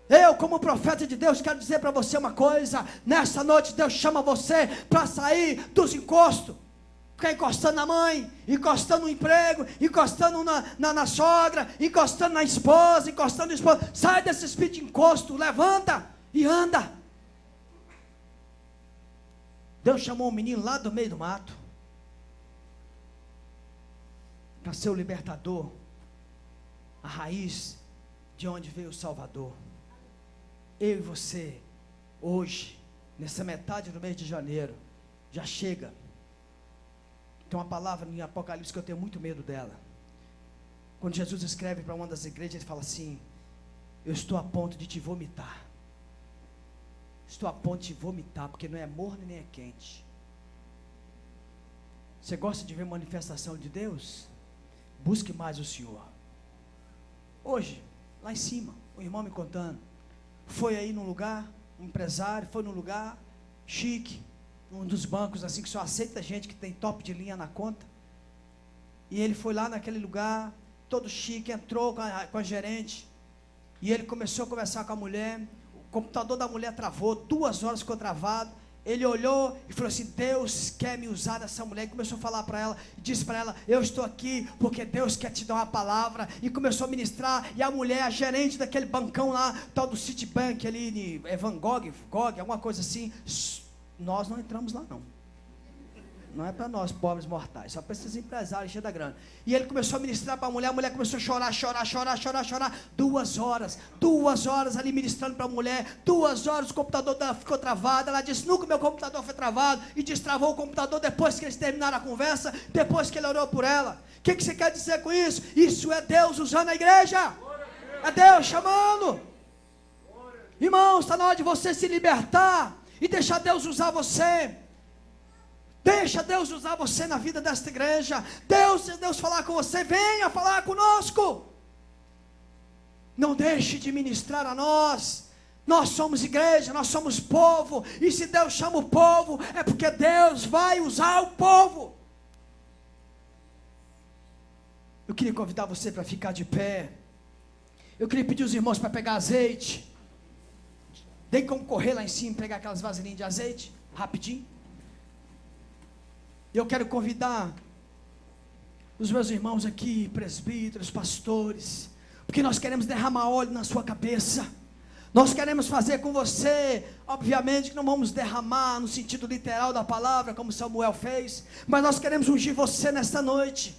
Eu, como profeta de Deus, quero dizer para você uma coisa. Nessa noite Deus chama você para sair dos encostos. Ficar encostando na mãe, encostando no emprego, encostando na sogra, encostando na esposa, encostando no esposo. Sai desse espírito de encosto, levanta e anda. Deus chamou um menino lá do meio do mato para ser o libertador, a raiz de onde veio o Salvador. Eu e você, hoje, nessa metade do mês de janeiro, já chega. Tem uma palavra em Apocalipse que eu tenho muito medo dela. Quando Jesus escreve para uma das igrejas, ele fala assim: eu estou a ponto de te vomitar. Estou a ponto de vomitar, porque não é morno nem é quente. Você gosta de ver manifestação de Deus? Busque mais o Senhor. Hoje, lá em cima, o irmão me contando, foi aí num lugar, um empresário, foi num lugar chique, um dos bancos assim que só aceita gente que tem top de linha na conta. E ele foi lá naquele lugar, todo chique, entrou com a gerente, e ele começou a conversar com a mulher. O computador da mulher travou, 2 horas ficou travado. Ele olhou e falou assim: Deus quer me usar dessa mulher. E começou a falar para ela, disse para ela: eu estou aqui porque Deus quer te dar uma palavra. E começou a ministrar. E a mulher, a gerente daquele bancão lá, tal do Citibank ali, Van Gogh, alguma coisa assim. Nós não entramos lá não. Não é para nós, pobres mortais, só para esses empresários cheios da grana. E ele começou a ministrar para a mulher começou a chorar. 2 horas ali ministrando para a mulher. 2 horas o computador dela ficou travado. Ela disse: nunca meu computador foi travado. E destravou o computador depois que eles terminaram a conversa, depois que ele orou por ela. O que você quer dizer com isso? Isso é Deus usando a igreja. É Deus chamando. Irmãos, está na hora de você se libertar e deixar Deus usar você. Deixa Deus usar você na vida desta igreja. Deus falar com você, venha falar conosco. Não deixe de ministrar a nós. Nós somos igreja, nós somos povo. E se Deus chama o povo, é porque Deus vai usar o povo. Eu queria convidar você para ficar de pé. Eu queria pedir os irmãos para pegar azeite. Tem como correr lá em cima e pegar aquelas vasilhinhas de azeite? Rapidinho. Eu quero convidar os meus irmãos aqui, presbíteros, pastores, porque nós queremos derramar óleo na sua cabeça. Nós queremos fazer com você, obviamente que não vamos derramar no sentido literal da palavra, como Samuel fez, mas nós queremos ungir você nesta noite,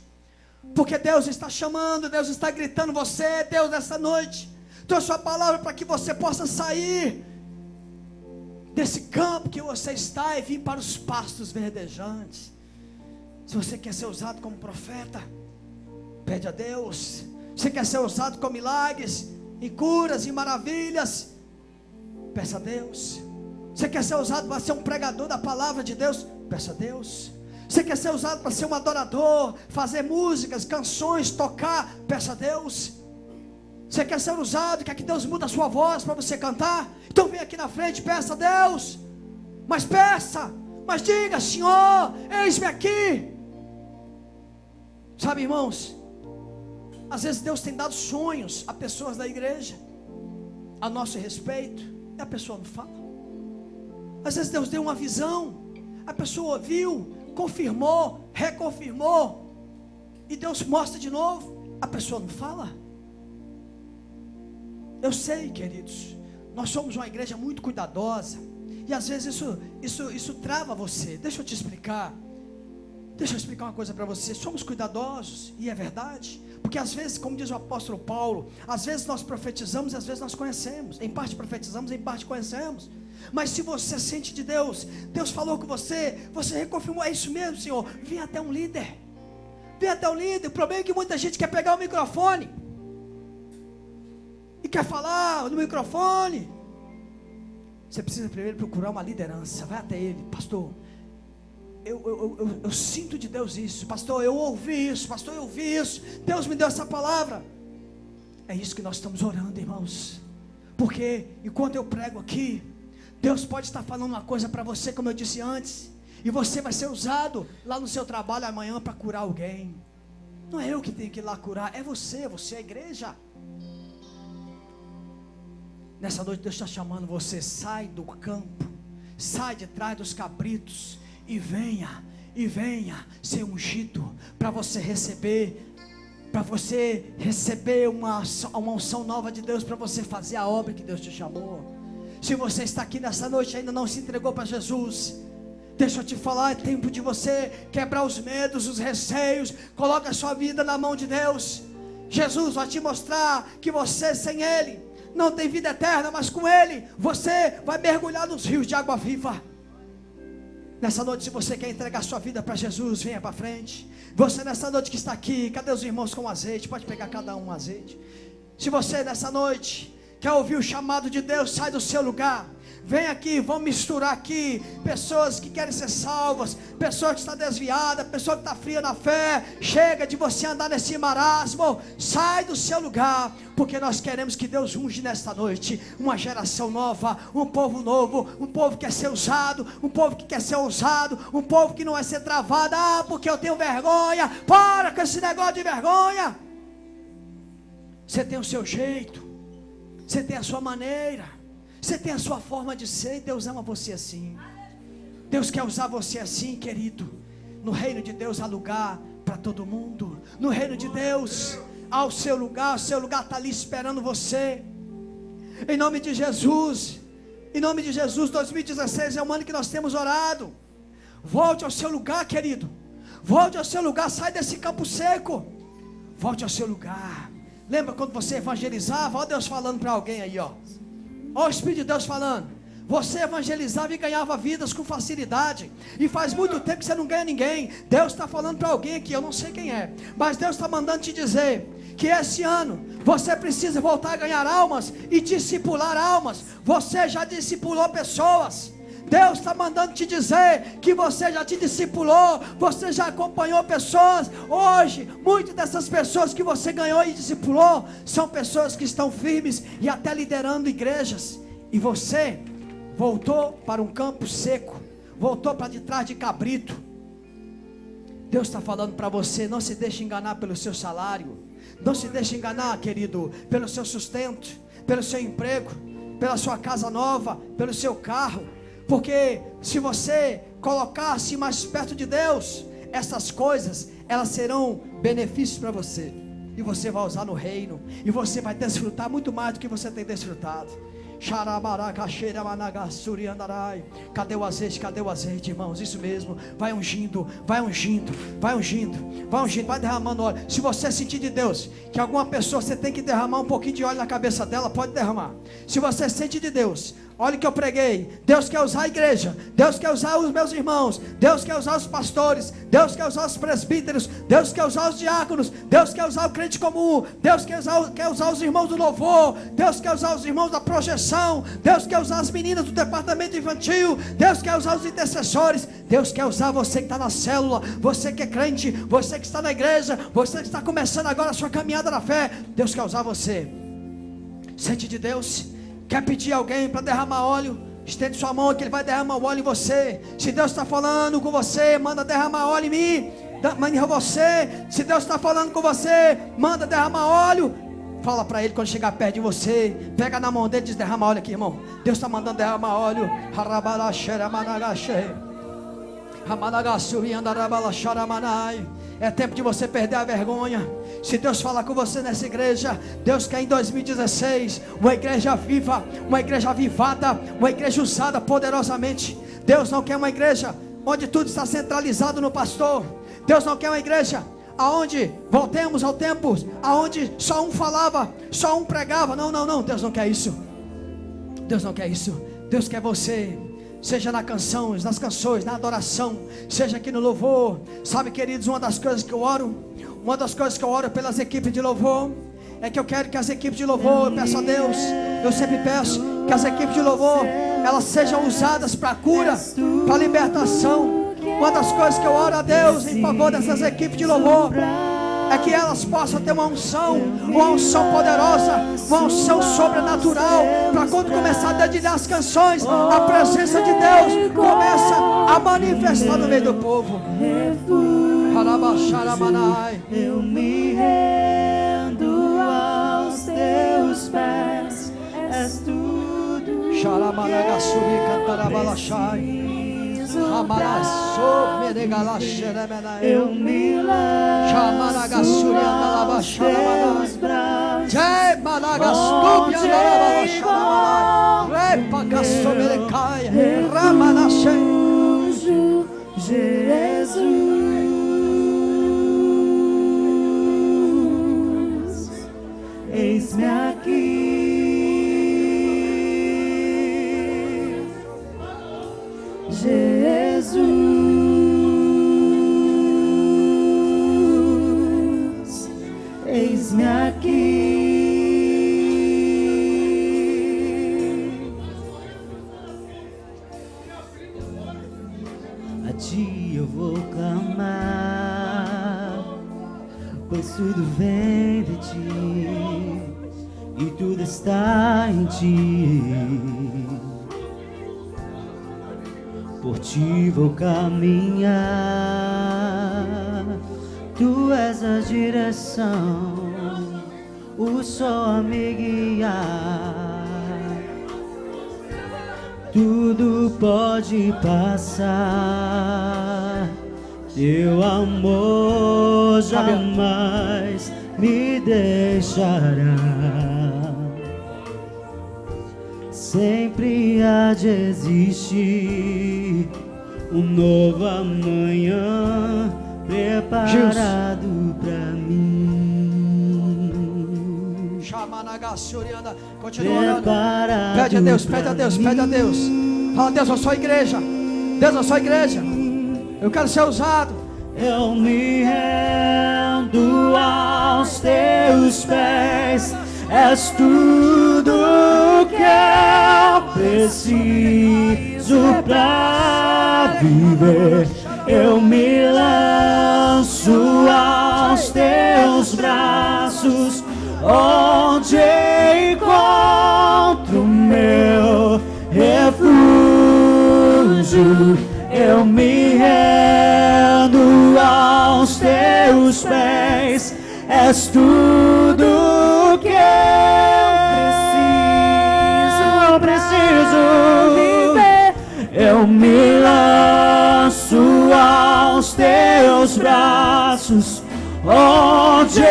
porque Deus está chamando, Deus está gritando você, Deus nesta noite trouxe a palavra para que você possa sair desse campo que você está e vir para os pastos verdejantes. Se você quer ser usado como profeta, pede a Deus. Você quer ser usado com milagres, em curas e maravilhas, peça a Deus. Você quer ser usado para ser um pregador da palavra de Deus, peça a Deus. Você quer ser usado para ser um adorador, fazer músicas, canções, tocar, peça a Deus. Você quer ser usado, quer que Deus mude a sua voz para você cantar? Então vem aqui na frente, peça a Deus. Mas peça, mas diga: Senhor, eis-me aqui. Sabe, irmãos, às vezes Deus tem dado sonhos a pessoas da igreja a nosso respeito, e a pessoa não fala. Às vezes Deus deu uma visão, a pessoa viu, confirmou, reconfirmou, e Deus mostra de novo, a pessoa não fala. Eu sei, queridos, nós somos uma igreja muito cuidadosa, e às vezes isso trava você. Deixa eu te explicar. Deixa eu explicar uma coisa para você. Somos cuidadosos, e é verdade, porque às vezes, como diz o apóstolo Paulo, às vezes nós profetizamos, às vezes nós conhecemos. Em parte profetizamos, em parte conhecemos. Mas se você sente de Deus, Deus falou com você, você reconfirmou: é isso mesmo, Senhor, vem até um líder. Vem até um líder. O problema é que muita gente quer pegar o microfone e quer falar no microfone. Você precisa primeiro procurar uma liderança. Vai até ele: pastor, eu sinto de Deus isso, pastor, eu ouvi isso, pastor, eu ouvi isso, Deus me deu essa palavra. É isso que nós estamos orando, irmãos, porque enquanto eu prego aqui, Deus pode estar falando uma coisa para você, como eu disse antes, e você vai ser usado lá no seu trabalho amanhã para curar alguém. Não é eu que tenho que ir lá curar, é você é a igreja. Nessa noite Deus está chamando você: sai do campo, sai de trás dos cabritos, e venha ser ungido, para você receber uma unção nova de Deus, para você fazer a obra que Deus te chamou. Se você está aqui nessa noite e ainda não se entregou para Jesus, deixa eu te falar, é tempo de você quebrar os medos, os receios. Coloca a sua vida na mão de Deus. Jesus vai te mostrar que você sem Ele não tem vida eterna, mas com Ele você vai mergulhar nos rios de água viva. Nessa noite, se você quer entregar sua vida para Jesus, venha para frente. Você nessa noite que está aqui, cadê os irmãos com azeite? Pode pegar cada um azeite. Se você nessa noite quer ouvir o chamado de Deus, sai do seu lugar. Vem aqui, vamos misturar aqui pessoas que querem ser salvas, pessoas que estão desviadas, pessoa que está fria na fé. Chega de você andar nesse marasmo, sai do seu lugar, porque nós queremos que Deus unge nesta noite uma geração nova, um povo novo, um povo que quer ser usado, um povo que quer ser ousado, um povo que não vai ser travado. Ah, porque eu tenho vergonha. Para com esse negócio de vergonha. Você tem o seu jeito, você tem a sua maneira, você tem a sua forma de ser, e Deus ama você assim. Deus quer usar você assim, querido. No reino de Deus há lugar para todo mundo. No reino de Deus há o seu lugar está ali esperando você. Em nome de Jesus, 2016 é o ano que nós temos orado. Volte ao seu lugar, querido. Volte ao seu lugar, sai desse campo seco. Volte ao seu lugar. Lembra quando você evangelizava? Olha Deus falando para alguém aí, ó. Olha o Espírito de Deus falando. Você evangelizava e ganhava vidas com facilidade. E faz muito tempo que você não ganha ninguém. Deus está falando para alguém aqui, eu não sei quem é, mas Deus está mandando te dizer que esse ano você precisa voltar a ganhar almas e discipular almas. Você já discipulou pessoas. Deus está mandando te dizer que você já te discipulou, você já acompanhou pessoas. Hoje, muitas dessas pessoas que você ganhou e discipulou são pessoas que estão firmes e até liderando igrejas. E você voltou para um campo seco, voltou para de trás de cabrito. Deus está falando para você: não se deixe enganar pelo seu salário, não se deixe enganar, querido, pelo seu sustento, pelo seu emprego, pela sua casa nova, pelo seu carro. Porque se você colocar-se mais perto de Deus, essas coisas, elas serão benefícios para você. E você vai usar no reino. E você vai desfrutar muito mais do que você tem desfrutado. Cadê o azeite? Cadê o azeite, irmãos? Isso mesmo. Vai ungindo, vai ungindo, vai ungindo, vai ungindo, vai derramando óleo. Se você sentir de Deus que alguma pessoa você tem que derramar um pouquinho de óleo na cabeça dela, pode derramar. Se você sente de Deus, olha o que eu preguei. Deus quer usar a igreja, Deus quer usar os meus irmãos, Deus quer usar os pastores, Deus quer usar os presbíteros, Deus quer usar os diáconos, Deus quer usar o crente comum, Deus quer usar os irmãos do louvor, Deus quer usar os irmãos da projeção, Deus quer usar as meninas do departamento infantil, Deus quer usar os intercessores, Deus quer usar você que está na célula, você que é crente, você que está na igreja, você que está começando agora a sua caminhada na fé. Deus quer usar você. Sente de Deus. Quer pedir alguém para derramar óleo? Estende sua mão que Ele vai derramar o óleo em você. Se Deus está falando com você, manda derramar óleo em mim, manda você. Se Deus está falando com você, manda derramar óleo. Fala para Ele quando chegar perto de você. Pega na mão dele e diz: derrama óleo aqui, irmão. Deus está mandando derramar óleo. É tempo de você perder a vergonha. Se Deus falar com você nessa igreja, Deus quer em 2016 uma igreja viva, uma igreja avivada, uma igreja usada poderosamente. Deus não quer uma igreja onde tudo está centralizado no pastor. Deus não quer uma igreja aonde voltemos ao tempo aonde só um falava, só um pregava. Não, não, não. Deus não quer isso. Deus não quer isso. Deus quer você. Seja nas canções, na adoração, seja aqui no louvor. Sabe, queridos, uma das coisas que eu oro pelas equipes de louvor, é que eu quero que as equipes de louvor, eu peço a Deus, eu sempre peço que as equipes de louvor, elas sejam usadas para cura, para libertação. Uma das coisas que eu oro a Deus em favor dessas equipes de louvor é que elas possam ter uma unção poderosa, uma unção sobrenatural, para quando começar a dedilhar as canções, a presença de Deus começa a manifestar no meio do povo. Eu me rendo aos teus pés, és tudo que eu eu me lanço aos teus braços, Jesus. Jesus, eis-me aqui. A ti eu vou clamar, pois tudo vem de ti e tudo está em ti. Por ti vou caminhar, tu és a direção, o sol a me guiar. Tudo pode passar, teu amor jamais me deixará. Sempre há de existir um novo amanhã preparado pra mim. Continua orando. Pede a Deus, pede a Deus, pede a Deus. Fala, Deus, eu sou a igreja. Deus, eu sou a igreja. Eu quero ser usado. Eu me rendo aos teus pés. És tudo que eu preciso pra viver. Eu me lanço aos teus braços, onde encontro meu refúgio. Eu me rendo aos teus pés. És tudo que eu preciso viver. Eu me lanço aos teus braços, onde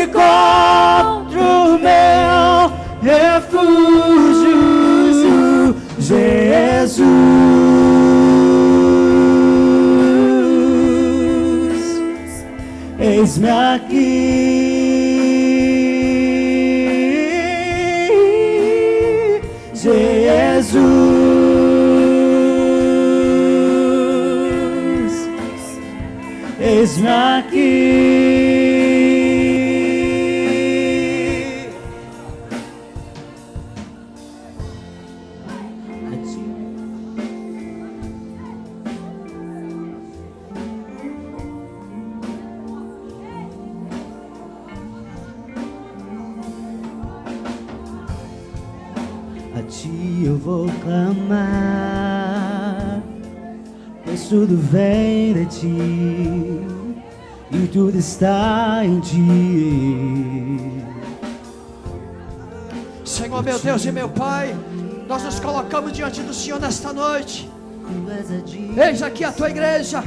encontro meu refúgio, Jesus. Eis-me aqui, Jesus. Eis-me aqui. A ti eu vou clamar, pois tudo vem de ti e tudo está em ti. Senhor, meu Deus e meu Pai, nós nos colocamos diante do Senhor nesta noite. Eis aqui a tua igreja,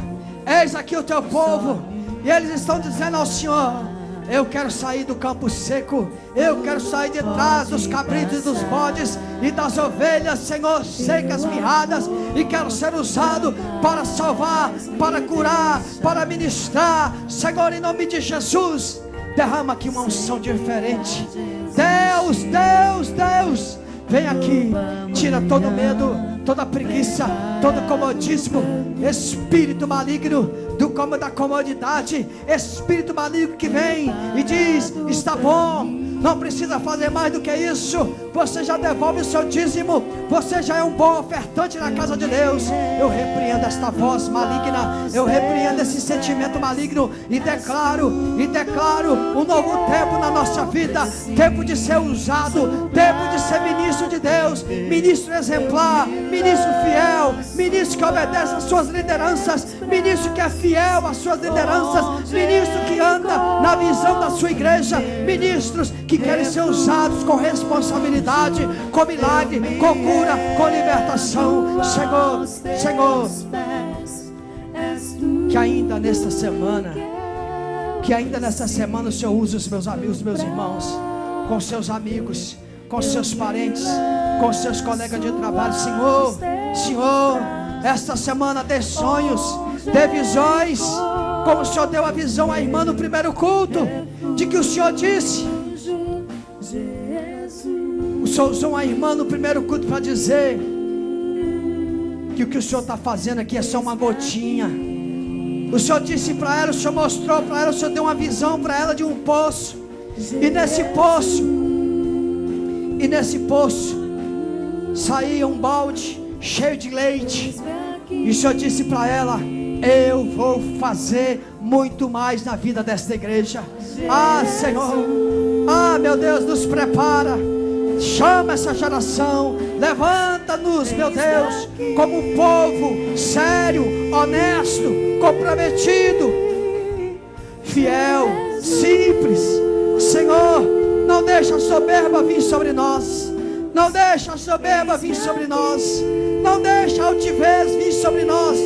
eis aqui o teu povo, e eles estão dizendo ao Senhor: eu quero sair do campo seco, eu quero sair de trás dos cabritos e dos bodes e das ovelhas, Senhor, secas, mirradas, e quero ser usado para salvar, para curar, para ministrar. Senhor, em nome de Jesus, derrama aqui uma unção diferente. Deus, Deus, Deus, vem aqui, tira todo medo, toda preguiça, todo comodismo, espírito maligno da comodidade, espírito maligno que vem e diz: está bom, não precisa fazer mais do que isso, você já devolve o seu dízimo, você já é um bom ofertante na casa de Deus. Eu repreendo esta voz maligna, eu repreendo esse sentimento maligno e declaro um novo tempo na nossa vida, tempo de ser usado, tempo de ser ministro de Deus, ministro exemplar, ministro fiel, ministro que obedece às suas lideranças, ministro que é fiel às suas lideranças, ministro que anda na visão da sua igreja, ministros que querem ser usados com responsabilidade, com milagre, com cura, com libertação. Senhor, que ainda nesta semana o Senhor use os meus amigos, meus irmãos, com seus amigos, com seus parentes, com seus colegas de trabalho. Senhor, esta semana dê sonhos, dê visões, como o Senhor deu a visão à irmã no primeiro culto, de que o Senhor disse, o Senhor usou a irmã no primeiro culto para dizer que o que o Senhor está fazendo aqui é só uma gotinha. O Senhor disse para ela, o Senhor mostrou para ela, o Senhor deu uma visão para ela de um poço. E nesse poço saía um balde cheio de leite. E o Senhor disse para ela: eu vou fazer muito mais na vida desta igreja. Ah, Senhor, ah, meu Deus, nos prepara. Chama essa geração, levanta-nos, meu Deus, como um povo sério, honesto, comprometido, fiel, simples. Senhor, não deixa a soberba vir sobre nós. Não deixa a soberba vir sobre nós. Não deixa a altivez vir sobre nós.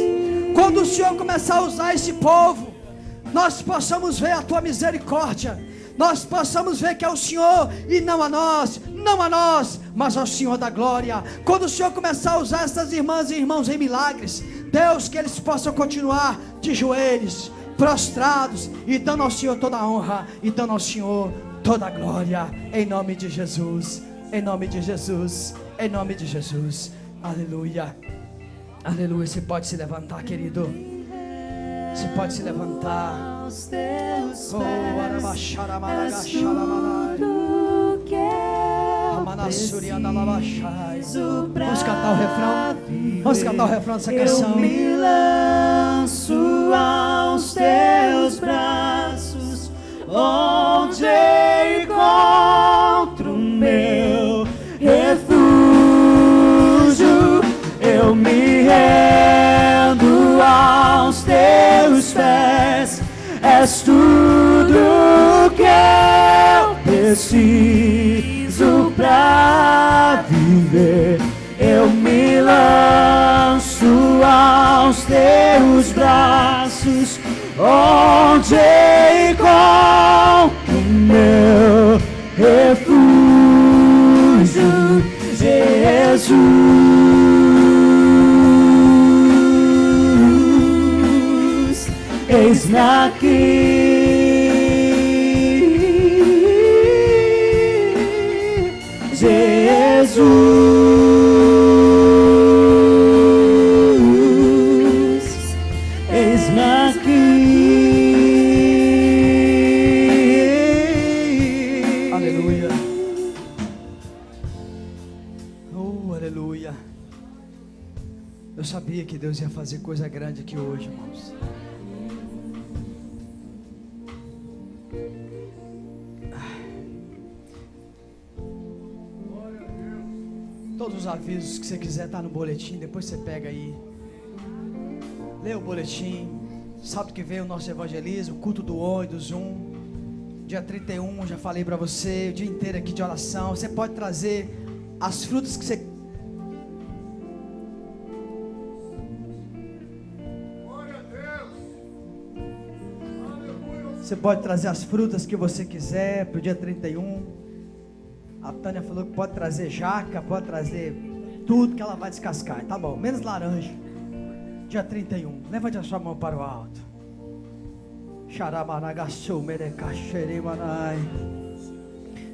Quando o Senhor começar a usar esse povo, nós possamos ver a tua misericórdia. Nós possamos ver que é o Senhor e não a nós, mas ao Senhor da glória. Quando o Senhor começar a usar essas irmãs e irmãos em milagres, Deus, que eles possam continuar de joelhos, prostrados, e dando ao Senhor toda a honra, e dando ao Senhor toda a glória, em nome de Jesus, em nome de Jesus, em nome de Jesus. Aleluia, aleluia. Você pode se levantar, querido. Você pode se levantar. Oh, vamos cantar o refrão. Vamos cantar o refrão dessa canção. Eu me lanço aos teus braços, onde encontro meu refúgio. Eu me rendo aos teus pés. És tudo que eu preciso pra viver. Eu me lanço aos teus braços, onde encontro meu refúgio, Jesus. Eis-me aqui, Jesus. Eis-me aqui. Aleluia. Oh, aleluia. Eu sabia que Deus ia fazer coisa grande aqui hoje, irmãos. Todos os avisos que você quiser tá no boletim. Depois você pega aí, lê o boletim. Sábado que vem o nosso evangelismo, culto do ON e do Zoom. Dia 31, já falei para você, o dia inteiro aqui de oração. Você pode trazer as frutas que você... Você pode trazer as frutas que você quiser para o dia 31. A Tânia falou que pode trazer jaca, pode trazer tudo que ela vai descascar. Tá bom, menos laranja. Dia 31. Levante a sua mão para o alto.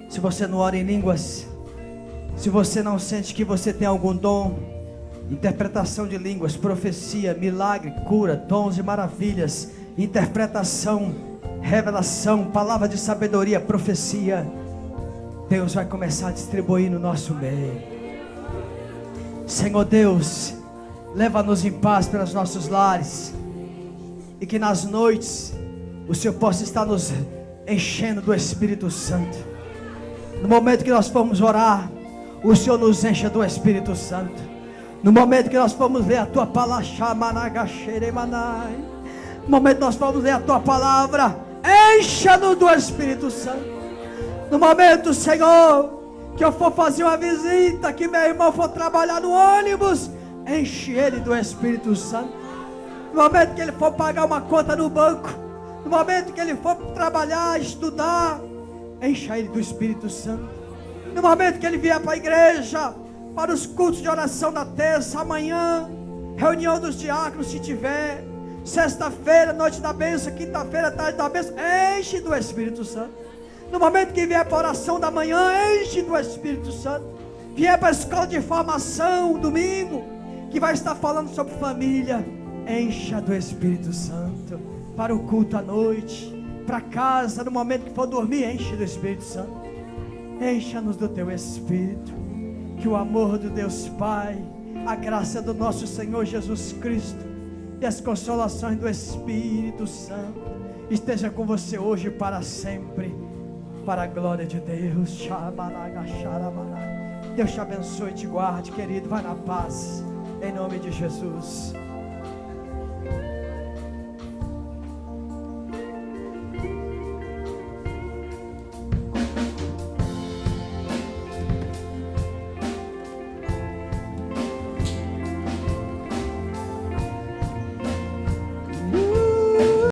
Se você não ora em línguas, se você não sente que você tem algum dom, interpretação de línguas, profecia, milagre, cura, dons de maravilhas, interpretação, revelação, palavra de sabedoria, profecia, Deus vai começar a distribuir no nosso meio. Senhor Deus, leva-nos em paz pelos nossos lares, e que nas noites o Senhor possa estar nos enchendo do Espírito Santo. No momento que nós formos orar, o Senhor nos encha do Espírito Santo. No momento que nós formos ler a Tua palavra, no momento que nós formos ler a Tua palavra, encha-nos do Espírito Santo. No momento, Senhor, que eu for fazer uma visita, que meu irmão for trabalhar no ônibus, enche ele do Espírito Santo. No momento que ele for pagar uma conta no banco, no momento que ele for trabalhar, estudar, encha ele do Espírito Santo. No momento que ele vier para a igreja, para os cultos de oração da terça, amanhã, reunião dos diáconos se tiver, sexta-feira, noite da bênção, quinta-feira, tarde da bênção, enche do Espírito Santo. No momento que vier para a oração da manhã, enche do Espírito Santo. Vier para a escola de formação, domingo, que vai estar falando sobre família, encha do Espírito Santo. Para o culto à noite, para casa, no momento que for dormir, enche do Espírito Santo. Encha-nos do teu Espírito. Que o amor do Deus Pai, a graça do nosso Senhor Jesus Cristo e as consolações do Espírito Santo esteja com você hoje e para sempre, para a glória de Deus. Deus te abençoe e te guarde, querido. Vai na paz, em nome de Jesus.